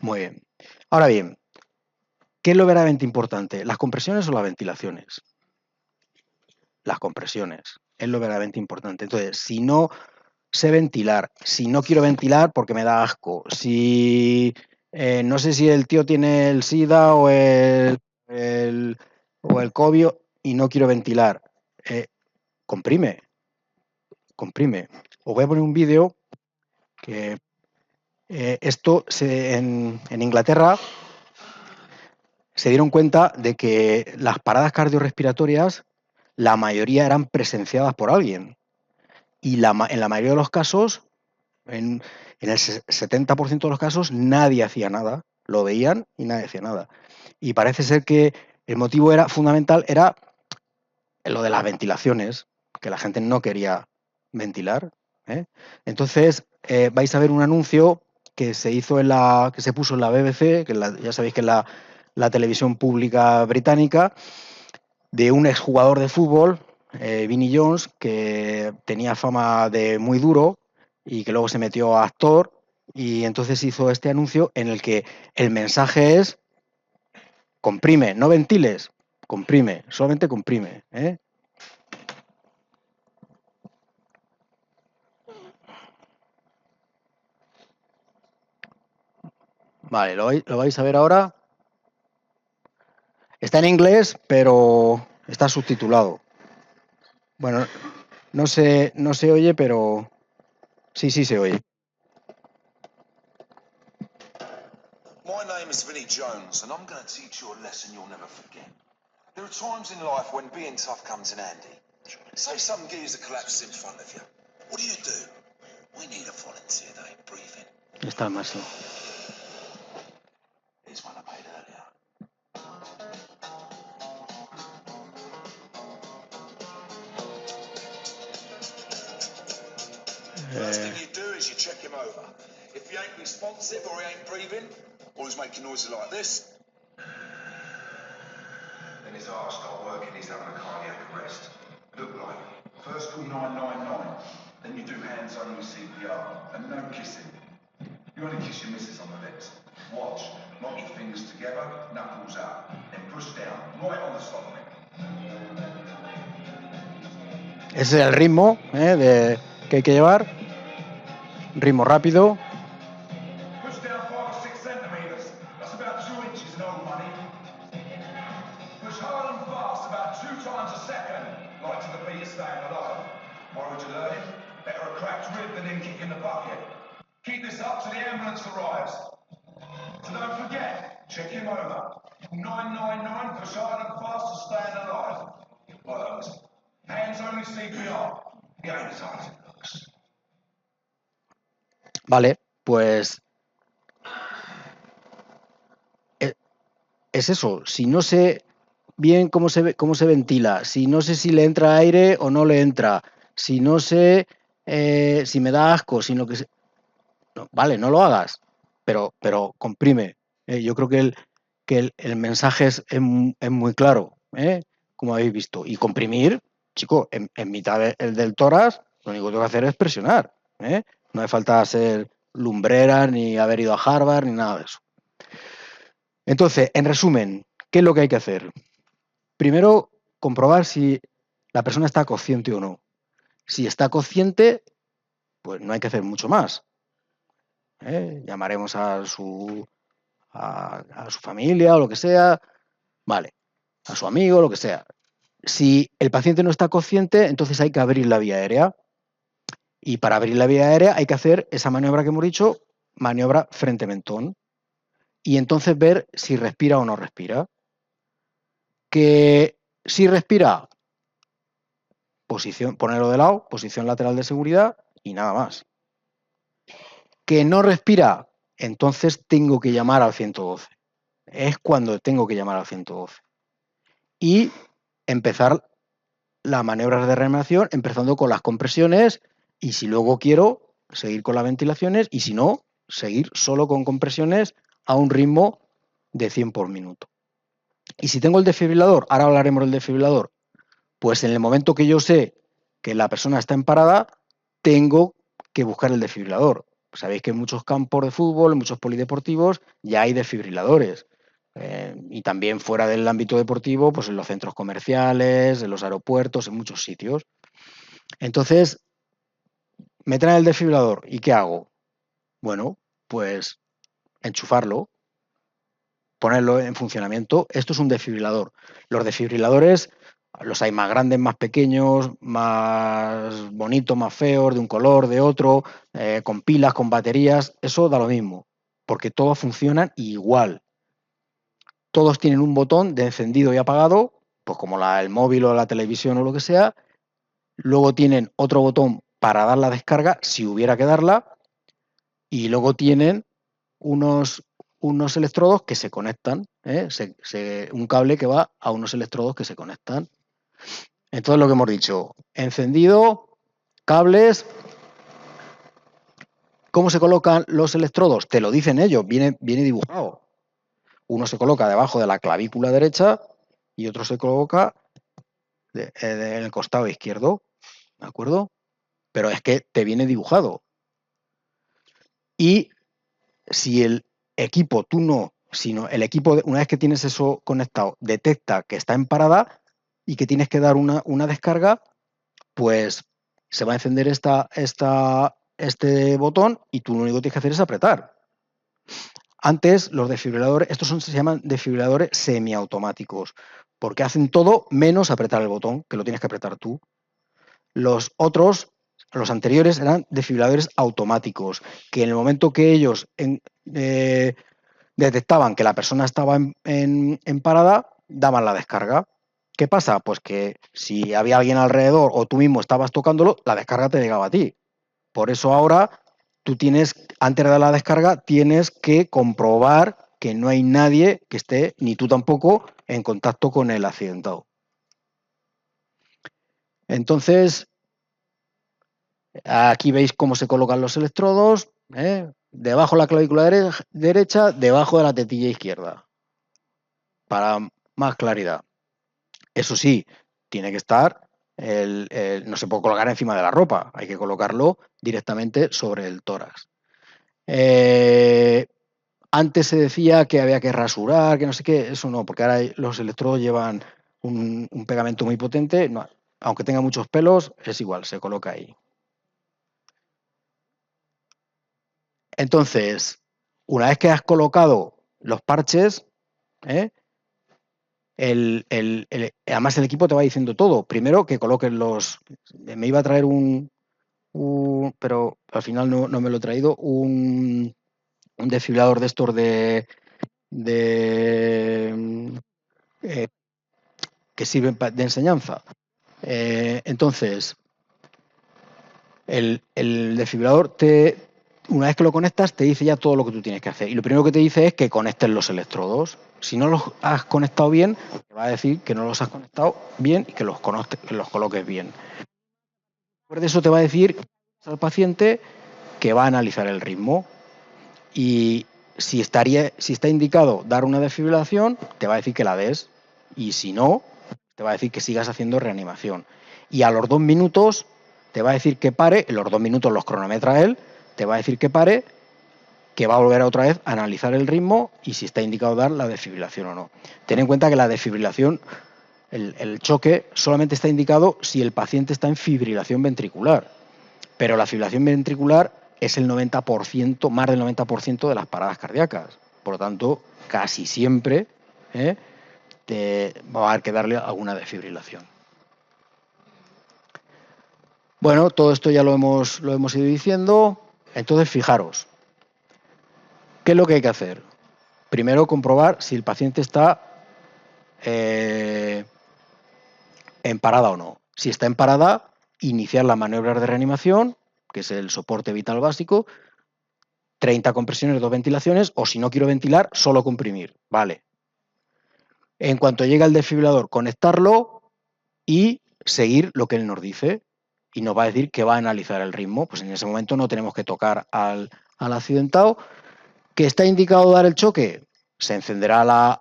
Muy bien. Ahora bien, ¿qué es lo verdaderamente importante? ¿Las compresiones o las ventilaciones? Las compresiones. Es lo verdaderamente importante. Entonces, si no sé ventilar, si no quiero ventilar porque me da asco, si no sé si el tío tiene el SIDA o el COVID y no quiero ventilar, comprime. Os voy a poner un vídeo que en Inglaterra se dieron cuenta de que las paradas cardiorrespiratorias, la mayoría eran presenciadas por alguien. Y en la mayoría de los casos, en el 70% de los casos, nadie hacía nada. Lo veían y nadie hacía nada. Y parece ser que el motivo fundamental era lo de las ventilaciones, que la gente no quería ventilar. Entonces, vais a ver un anuncio que se hizo que se puso en la BBC, que ya sabéis que es la televisión pública británica, de un exjugador de fútbol, Vinnie Jones, que tenía fama de muy duro y que luego se metió a actor, y entonces hizo este anuncio en el que el mensaje es: comprime, no ventiles, comprime, solamente comprime. Vale, ¿lo vais a ver ahora? Está en inglés, pero está subtitulado. Bueno, no se oye, pero sí se oye. My name is Vinnie Jones, and I'm going to teach you a lesson you'll never forget. There are times in life when being tough comes in handy. Say some geezer collapses in front of you. What do? We need a volunteer that ain't breathing. Está el máximo. Here's one I made earlier. First thing you do is you check him over. If he ain't responsive or he ain't breathing, or he's making noises like this, then his heart start working, he's having a cardiac arrest. Look like, first call 999, then you do hands-only CPR, and no kissing. You only kiss your missus on the lips. Watch, lock your fingers together, knuckles out, then push down, right on the stomach. Ese es el ritmo que hay que llevar. Ritmo rápido. Push down 5 or 6 centimeters. That's about 2 inches in old money. Push hard and fast, about 2 times a second. Like to the beat of staying alive. Why would you learn it? Better a cracked rib than in kicking the bucket. Keep this up till the ambulance arrives. So don't forget, check him over. 999, push hard and fast to staying alive. Works. Hands only CPR. It ain't as hard as it looks. Vale, pues es eso. Si no sé bien cómo se ventila, si no sé si le entra aire o no le entra, si no sé si me da asco, sino que... No, vale, no lo hagas, pero comprime. Yo creo que el mensaje es muy claro, como habéis visto. Y comprimir, chico, en mitad del tórax, lo único que tengo que hacer es presionar. No hace falta ser lumbrera, ni haber ido a Harvard, ni nada de eso. Entonces, en resumen, ¿qué es lo que hay que hacer? Primero, comprobar si la persona está consciente o no. Si está consciente, pues no hay que hacer mucho más. Llamaremos a su familia o lo que sea, vale, a su amigo, lo que sea. Si el paciente no está consciente, entonces hay que abrir la vía aérea. Y para abrir la vía aérea hay que hacer esa maniobra que hemos dicho, maniobra frente-mentón. Y entonces ver si respira o no respira. Que si respira, ponerlo de lado, posición lateral de seguridad y nada más. Que no respira, entonces tengo que llamar al 112. Es cuando tengo que llamar al 112. Y empezar las maniobras de reanimación, empezando con las compresiones, y si luego quiero, seguir con las ventilaciones, y si no, seguir solo con compresiones a un ritmo de 100 por minuto. Y si tengo el desfibrilador, ahora hablaremos del desfibrilador, pues en el momento que yo sé que la persona está en parada, tengo que buscar el desfibrilador. Sabéis que en muchos campos de fútbol, en muchos polideportivos, ya hay desfibriladores. Y también fuera del ámbito deportivo, pues en los centros comerciales, en los aeropuertos, en muchos sitios. Entonces, me traen el desfibrilador, ¿y qué hago? Bueno, pues enchufarlo, ponerlo en funcionamiento. Esto es un desfibrilador. Los desfibriladores los hay más grandes, más pequeños, más bonitos, más feos, de un color, de otro, con pilas, con baterías. Eso da lo mismo, porque todos funcionan igual. Todos tienen un botón de encendido y apagado, pues como el móvil o la televisión o lo que sea. Luego tienen otro botón para dar la descarga, si hubiera que darla. Y luego tienen unos electrodos que se conectan, un cable que va a unos electrodos que se conectan. Entonces lo que hemos dicho, encendido, cables. ¿Cómo se colocan los electrodos? Te lo dicen ellos, viene dibujado. Uno se coloca debajo de la clavícula derecha y otro se coloca en el costado izquierdo, ¿de acuerdo? Pero es que te viene dibujado. Y si el equipo, tú no, sino el equipo, una vez que tienes eso conectado, detecta que está en parada y que tienes que dar una descarga, pues se va a encender este botón y tú lo único que tienes que hacer es apretar. Antes, los desfibriladores, se llaman desfibriladores semiautomáticos, porque hacen todo menos apretar el botón, que lo tienes que apretar tú. Los anteriores, eran desfibriladores automáticos, que en el momento que ellos detectaban que la persona estaba en parada, daban la descarga. ¿Qué pasa? Pues que si había alguien alrededor o tú mismo estabas tocándolo, la descarga te llegaba a ti. Por eso ahora tú tienes, antes de la descarga, tienes que comprobar que no hay nadie que esté, ni tú tampoco, en contacto con el accidentado. Entonces, aquí veis cómo se colocan los electrodos, debajo de la clavícula derecha, debajo de la tetilla izquierda, para más claridad. Eso sí, tiene que estar, no se puede colocar encima de la ropa, hay que colocarlo directamente sobre el tórax. Antes se decía que había que rasurar, que no sé qué, eso no, porque ahora los electrodos llevan un pegamento muy potente, no, aunque tenga muchos pelos, es igual, se coloca ahí. Entonces, una vez que has colocado los parches, además el equipo te va diciendo todo. Primero que coloques los... Me iba a traer pero al final no me lo he traído, un desfibrilador de estos que sirven de enseñanza. Entonces, el desfibrilador una vez que lo conectas, te dice ya todo lo que tú tienes que hacer. Y lo primero que te dice es que conectes los electrodos. Si no los has conectado bien, te va a decir que no los has conectado bien y que los coloques bien. Después de eso te va a decir al paciente que va a analizar el ritmo. Y si está indicado dar una desfibrilación, te va a decir que la des. Y si no, te va a decir que sigas haciendo reanimación. Y a los 2 minutos te va a decir que pare, en los 2 minutos los cronometra él, te va a decir que pare, que va a volver otra vez a analizar el ritmo y si está indicado dar la desfibrilación o no. Ten en cuenta que la desfibrilación, el choque, solamente está indicado si el paciente está en fibrilación ventricular. Pero la fibrilación ventricular es el 90%, más del 90% de las paradas cardíacas. Por lo tanto, casi siempre te va a haber que darle alguna desfibrilación. Bueno, todo esto ya lo hemos ido diciendo. Entonces, fijaros, ¿qué es lo que hay que hacer? Primero, comprobar si el paciente está en parada o no. Si está en parada, iniciar las maniobras de reanimación, que es el soporte vital básico, 30 compresiones, 2 ventilaciones, o si no quiero ventilar, solo comprimir. Vale. En cuanto llega el desfibrilador, conectarlo y seguir lo que él nos dice. Y nos va a decir que va a analizar el ritmo. Pues en ese momento no tenemos que tocar al accidentado. ¿Que está indicado dar el choque? Se encenderá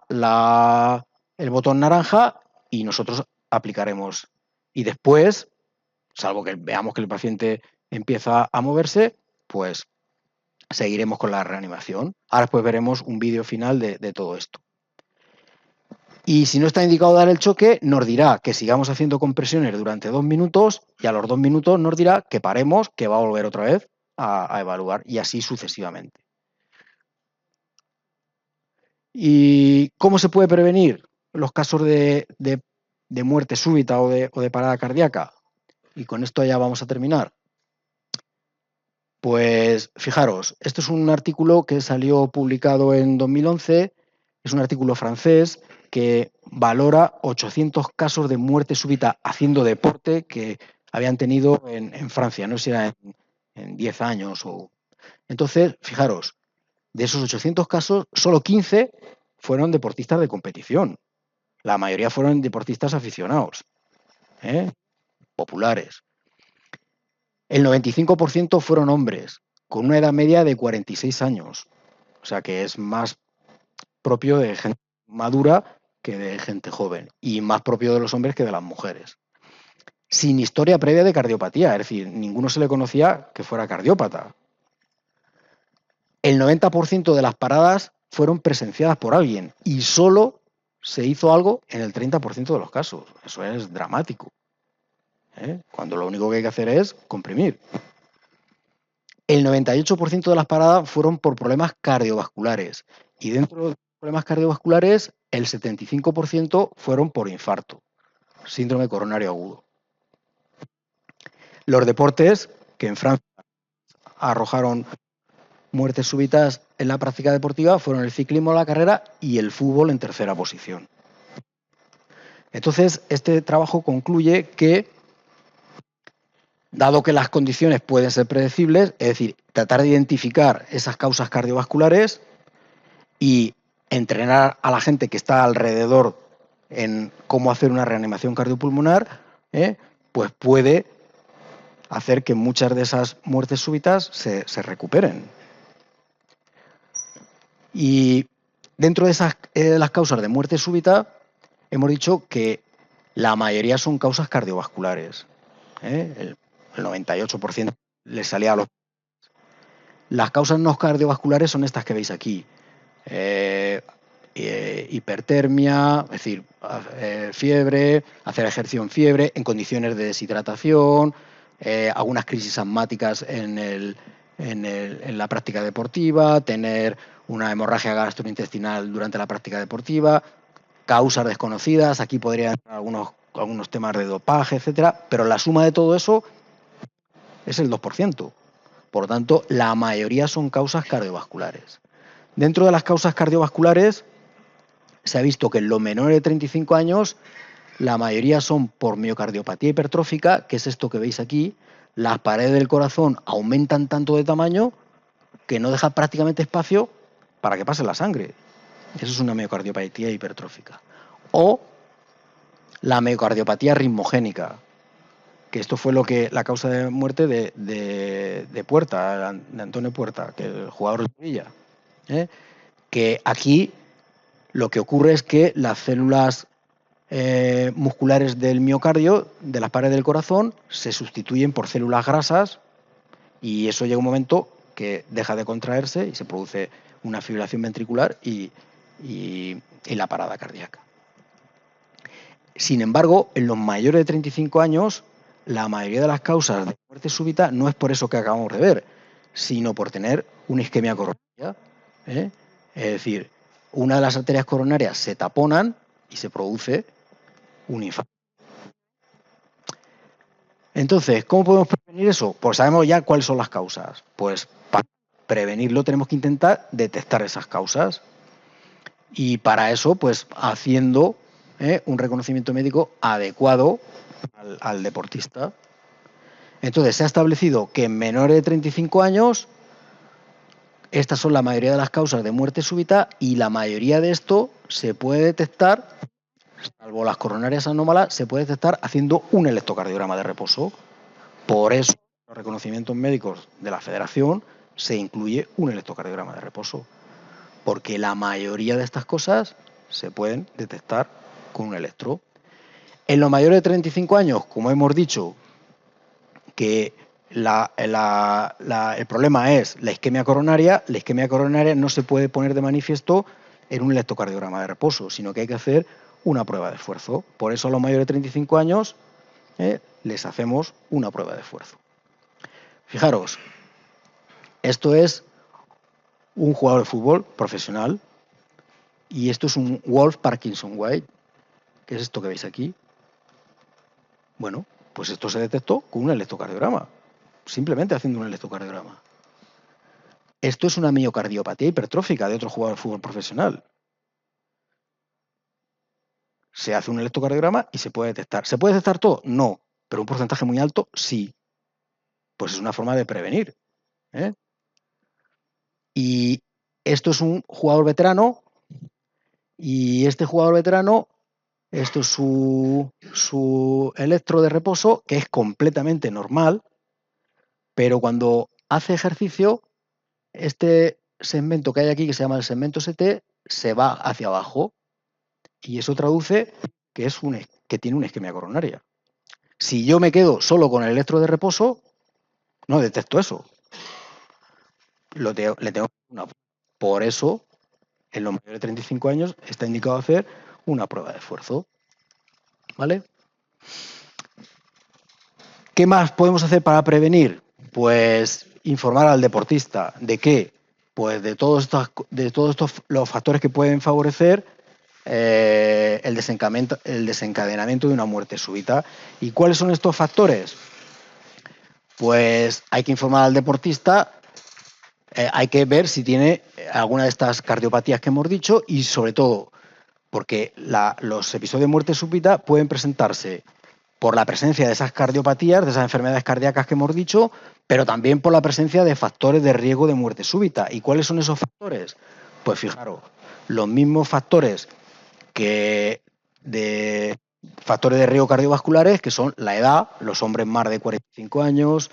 el botón naranja y nosotros aplicaremos. Y después, salvo que veamos que el paciente empieza a moverse, pues seguiremos con la reanimación. Ahora después veremos un vídeo final de todo esto. Y si no está indicado dar el choque, nos dirá que sigamos haciendo compresiones durante 2 minutos y a los 2 minutos nos dirá que paremos, que va a volver otra vez a evaluar y así sucesivamente. ¿Y cómo se puede prevenir los casos de muerte súbita o de parada cardíaca? Y con esto ya vamos a terminar. Pues fijaros, esto es un artículo que salió publicado en 2011, es un artículo francés que valora 800 casos de muerte súbita haciendo deporte que habían tenido en Francia, no sé si era en 10 años. Entonces, fijaros, de esos 800 casos, solo 15 fueron deportistas de competición. La mayoría fueron deportistas aficionados, populares. El 95% fueron hombres, con una edad media de 46 años. O sea que es más propio de gente madura que de gente joven. Y más propio de los hombres que de las mujeres. Sin historia previa de cardiopatía, es decir, ninguno se le conocía que fuera cardiópata. El 90% de las paradas fueron presenciadas por alguien y solo se hizo algo en el 30% de los casos. Eso es dramático. Cuando lo único que hay que hacer es comprimir. El 98% de las paradas fueron por problemas cardiovasculares y dentro de los problemas cardiovasculares el 75% fueron por infarto, síndrome coronario agudo. Los deportes que en Francia arrojaron muertes súbitas en la práctica deportiva fueron el ciclismo, la carrera y el fútbol en tercera posición. Entonces, este trabajo concluye que, dado que las condiciones pueden ser predecibles, es decir, tratar de identificar esas causas cardiovasculares y entrenar a la gente que está alrededor en cómo hacer una reanimación cardiopulmonar, pues puede hacer que muchas de esas muertes súbitas se recuperen. Y dentro de esas las causas de muerte súbita, hemos dicho que la mayoría son causas cardiovasculares. El 98% les salía a los... Las causas no cardiovasculares son estas que veis aquí. Hipertermia, es decir, fiebre, hacer ejercicio en fiebre, en condiciones de deshidratación, algunas crisis asmáticas en la práctica deportiva, tener una hemorragia gastrointestinal durante la práctica deportiva, causas desconocidas, aquí podrían entrar algunos temas de dopaje, etcétera, pero la suma de todo eso es el 2%. Por lo tanto, la mayoría son causas cardiovasculares. Dentro de las causas cardiovasculares, se ha visto que en los menores de 35 años, la mayoría son por miocardiopatía hipertrófica, que es esto que veis aquí. Las paredes del corazón aumentan tanto de tamaño que no deja prácticamente espacio para que pase la sangre. Eso es una miocardiopatía hipertrófica. O la miocardiopatía ritmogénica, que esto fue la causa de muerte de Puerta, de Antonio Puerta, que es el jugador de Sevilla. Que aquí lo que ocurre es que las células musculares del miocardio, de las paredes del corazón, se sustituyen por células grasas y eso llega un momento que deja de contraerse y se produce una fibrilación ventricular y la parada cardíaca. Sin embargo, en los mayores de 35 años, la mayoría de las causas de muerte súbita no es por eso que acabamos de ver, sino por tener una isquemia coronaria. Es decir, una de las arterias coronarias se taponan y se produce un infarto. Entonces, ¿cómo podemos prevenir eso? Pues sabemos ya cuáles son las causas. Pues para prevenirlo tenemos que intentar detectar esas causas. Y para eso, pues haciendo un reconocimiento médico adecuado al deportista. Entonces, se ha establecido que en menores de 35 años, estas son la mayoría de las causas de muerte súbita y la mayoría de esto se puede detectar, salvo las coronarias anómalas, se puede detectar haciendo un electrocardiograma de reposo. Por eso, en los reconocimientos médicos de la Federación se incluye un electrocardiograma de reposo, porque la mayoría de estas cosas se pueden detectar con un electro. En los mayores de 35 años, como hemos dicho, que el problema es la isquemia coronaria no se puede poner de manifiesto en un electrocardiograma de reposo, sino que hay que hacer una prueba de esfuerzo. Por eso a los mayores de 35 años les hacemos una prueba de esfuerzo. Fijaros, esto es un jugador de fútbol profesional y esto es un Wolf Parkinson White, que es esto que veis aquí. Bueno, pues esto se detectó con un electrocardiograma, simplemente haciendo un electrocardiograma. Esto es una miocardiopatía hipertrófica de otro jugador de fútbol profesional. Se hace un electrocardiograma y se puede detectar. ¿Se puede detectar todo? No, pero un porcentaje muy alto sí. Pues es una forma de prevenir. Y esto es un jugador veterano y este jugador veterano, esto es su electro de reposo, que es completamente normal, pero cuando hace ejercicio, este segmento que hay aquí, que se llama el segmento ST, se va hacia abajo y eso traduce que tiene una isquemia coronaria. Si yo me quedo solo con el electro de reposo, no detecto eso. Le tengo una. Por eso, en los mayores de 35 años, está indicado hacer una prueba de esfuerzo. ¿Vale? ¿Qué más podemos hacer para prevenir? Pues informar al deportista de qué, pues de todos estos los factores que pueden favorecer el desencadenamiento de una muerte súbita. ¿Y cuáles son estos factores? Pues hay que informar al deportista, hay que ver si tiene alguna de estas cardiopatías que hemos dicho y sobre todo porque los episodios de muerte súbita pueden presentarse por la presencia de esas cardiopatías, de esas enfermedades cardíacas que hemos dicho, pero también por la presencia de factores de riesgo de muerte súbita. ¿Y cuáles son esos factores? Pues fijaros, los mismos factores factores de riesgo cardiovasculares, que son la edad, los hombres más de 45 años,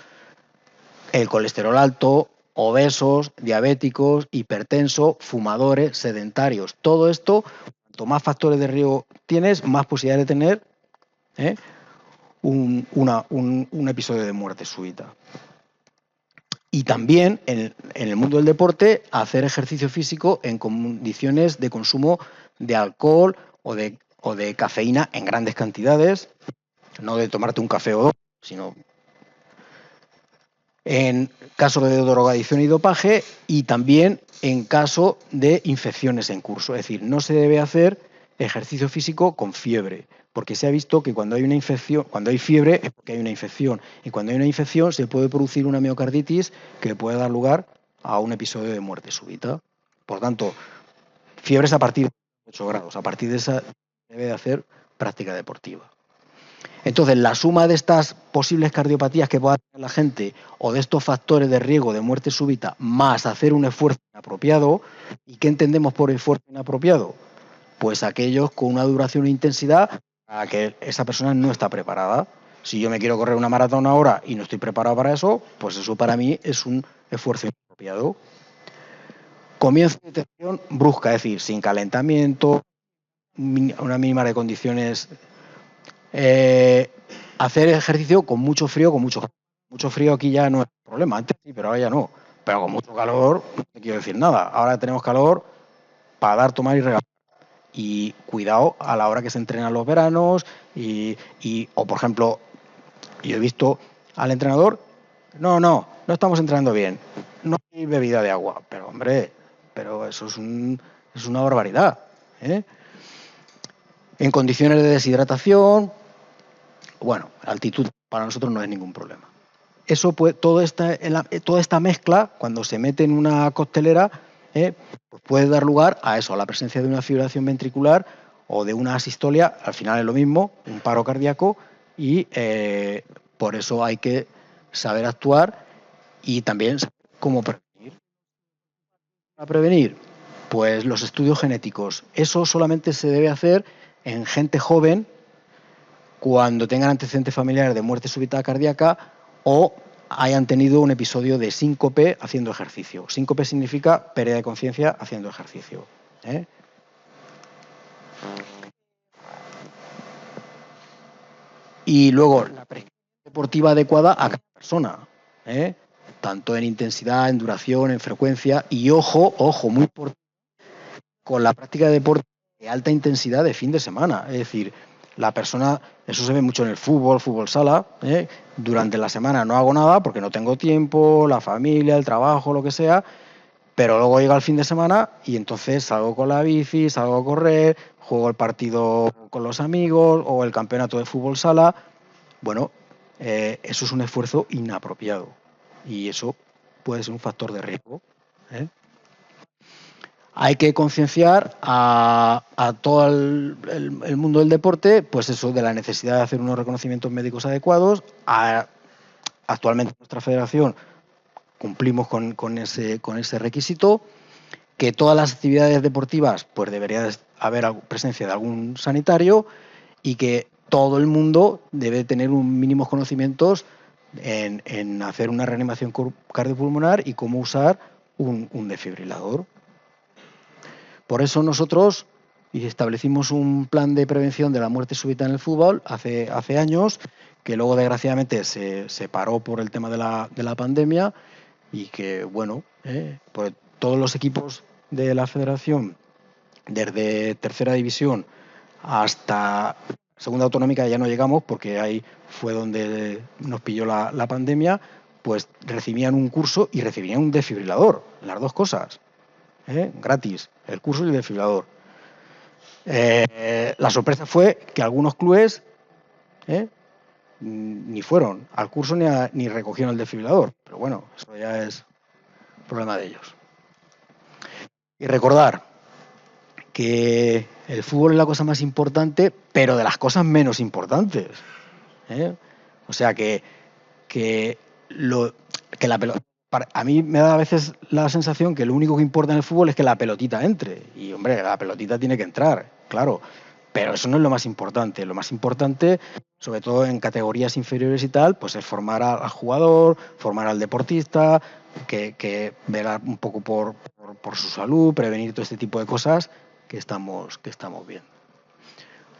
el colesterol alto, obesos, diabéticos, hipertensos, fumadores, sedentarios. Todo esto, cuanto más factores de riesgo tienes, más posibilidades de tener un episodio de muerte súbita. Y también en el mundo del deporte, hacer ejercicio físico en condiciones de consumo de alcohol o de cafeína en grandes cantidades, no de tomarte un café o dos, sino en caso de drogadicción y dopaje, y también en caso de infecciones en curso. Es decir, no se debe hacer ejercicio físico con fiebre, porque se ha visto que cuando hay una infección, cuando hay fiebre es porque hay una infección, y cuando hay una infección se puede producir una miocarditis que puede dar lugar a un episodio de muerte súbita. Por tanto, fiebres a partir de 8 grados, a partir de esa debe de hacer práctica deportiva. Entonces, la suma de estas posibles cardiopatías que pueda tener la gente o de estos factores de riesgo de muerte súbita, más hacer un esfuerzo inapropiado. ¿Y qué entendemos por esfuerzo inapropiado? Pues aquellos con una duración e intensidad a que esa persona no está preparada. Si yo me quiero correr una maratón ahora y no estoy preparado para eso, pues eso para mí es un esfuerzo inapropiado. Comienzo de tensión brusca, es decir, sin calentamiento, una mínima de condiciones. Hacer ejercicio con mucho frío, mucho frío aquí ya no es problema, antes sí, pero ahora ya no. Pero con mucho calor no te quiero decir nada. Ahora tenemos calor para dar, tomar y regalar. Y cuidado a la hora que se entrenan los veranos o por ejemplo, yo he visto al entrenador, no estamos entrenando bien, no hay bebida de agua, pero hombre, pero eso es una barbaridad, ¿eh? En condiciones de deshidratación, bueno, altitud para nosotros no es ningún problema. Eso toda esta mezcla, cuando se mete en una coctelera, pues puede dar lugar a eso, a la presencia de una fibrilación ventricular o de una asistolia, al final es lo mismo, un paro cardíaco, y por eso hay que saber actuar y también saber cómo prevenir. ¿Para prevenir? Pues los estudios genéticos. Eso solamente se debe hacer en gente joven, cuando tengan antecedentes familiares de muerte súbita cardíaca o hayan tenido un episodio de síncope haciendo ejercicio. Síncope significa pérdida de conciencia haciendo ejercicio, ¿eh? Y luego, la prescripción deportiva adecuada a cada persona, ¿eh? Tanto en intensidad, en duración, en frecuencia. Y ojo, muy importante, con la práctica de deporte de alta intensidad de fin de semana. Es decir, la persona, eso se ve mucho en el fútbol sala, durante la semana no hago nada porque no tengo tiempo, la familia, el trabajo, lo que sea, pero luego llega el fin de semana y entonces salgo con la bici, salgo a correr, juego el partido con los amigos o el campeonato de fútbol sala. Bueno, eso es un esfuerzo inapropiado y eso puede ser un factor de riesgo, ¿eh? Hay que concienciar a todo el mundo del deporte, pues eso, de la necesidad de hacer unos reconocimientos médicos adecuados. Actualmente en nuestra federación cumplimos con ese requisito, que todas las actividades deportivas pues debería haber presencia de algún sanitario y que todo el mundo debe tener un mínimos conocimientos en hacer una reanimación cardiopulmonar y cómo usar un desfibrilador. Por eso nosotros establecimos un plan de prevención de la muerte súbita en el fútbol hace años, que luego desgraciadamente se paró por el tema de la pandemia y que, bueno, pues todos los equipos de la federación, desde tercera división hasta segunda autonómica ya no llegamos porque ahí fue donde nos pilló la pandemia, pues recibían un curso y recibían un desfibrilador, las dos cosas. Gratis, el curso y el desfibrilador. La sorpresa fue que algunos clubes ni fueron al curso ni recogieron el desfibrilador, pero bueno, eso ya es problema de ellos. Y recordar que El fútbol es la cosa más importante, pero de las cosas menos importantes, ¿eh? O sea que la pelota... A mí me da a veces la sensación que lo único que importa en el fútbol es que la pelotita entre. Y, hombre, la pelotita tiene que entrar, claro. Pero eso no es lo más importante. Lo más importante, sobre todo en categorías inferiores y tal, pues es formar al jugador, formar al deportista, que velar un poco por su salud, prevenir todo este tipo de cosas que estamos viendo.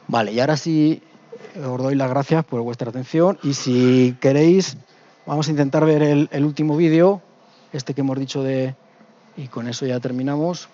Vale, y ahora sí os doy las gracias por vuestra atención y si queréis vamos a intentar ver el último vídeo, este que hemos dicho y con eso ya terminamos.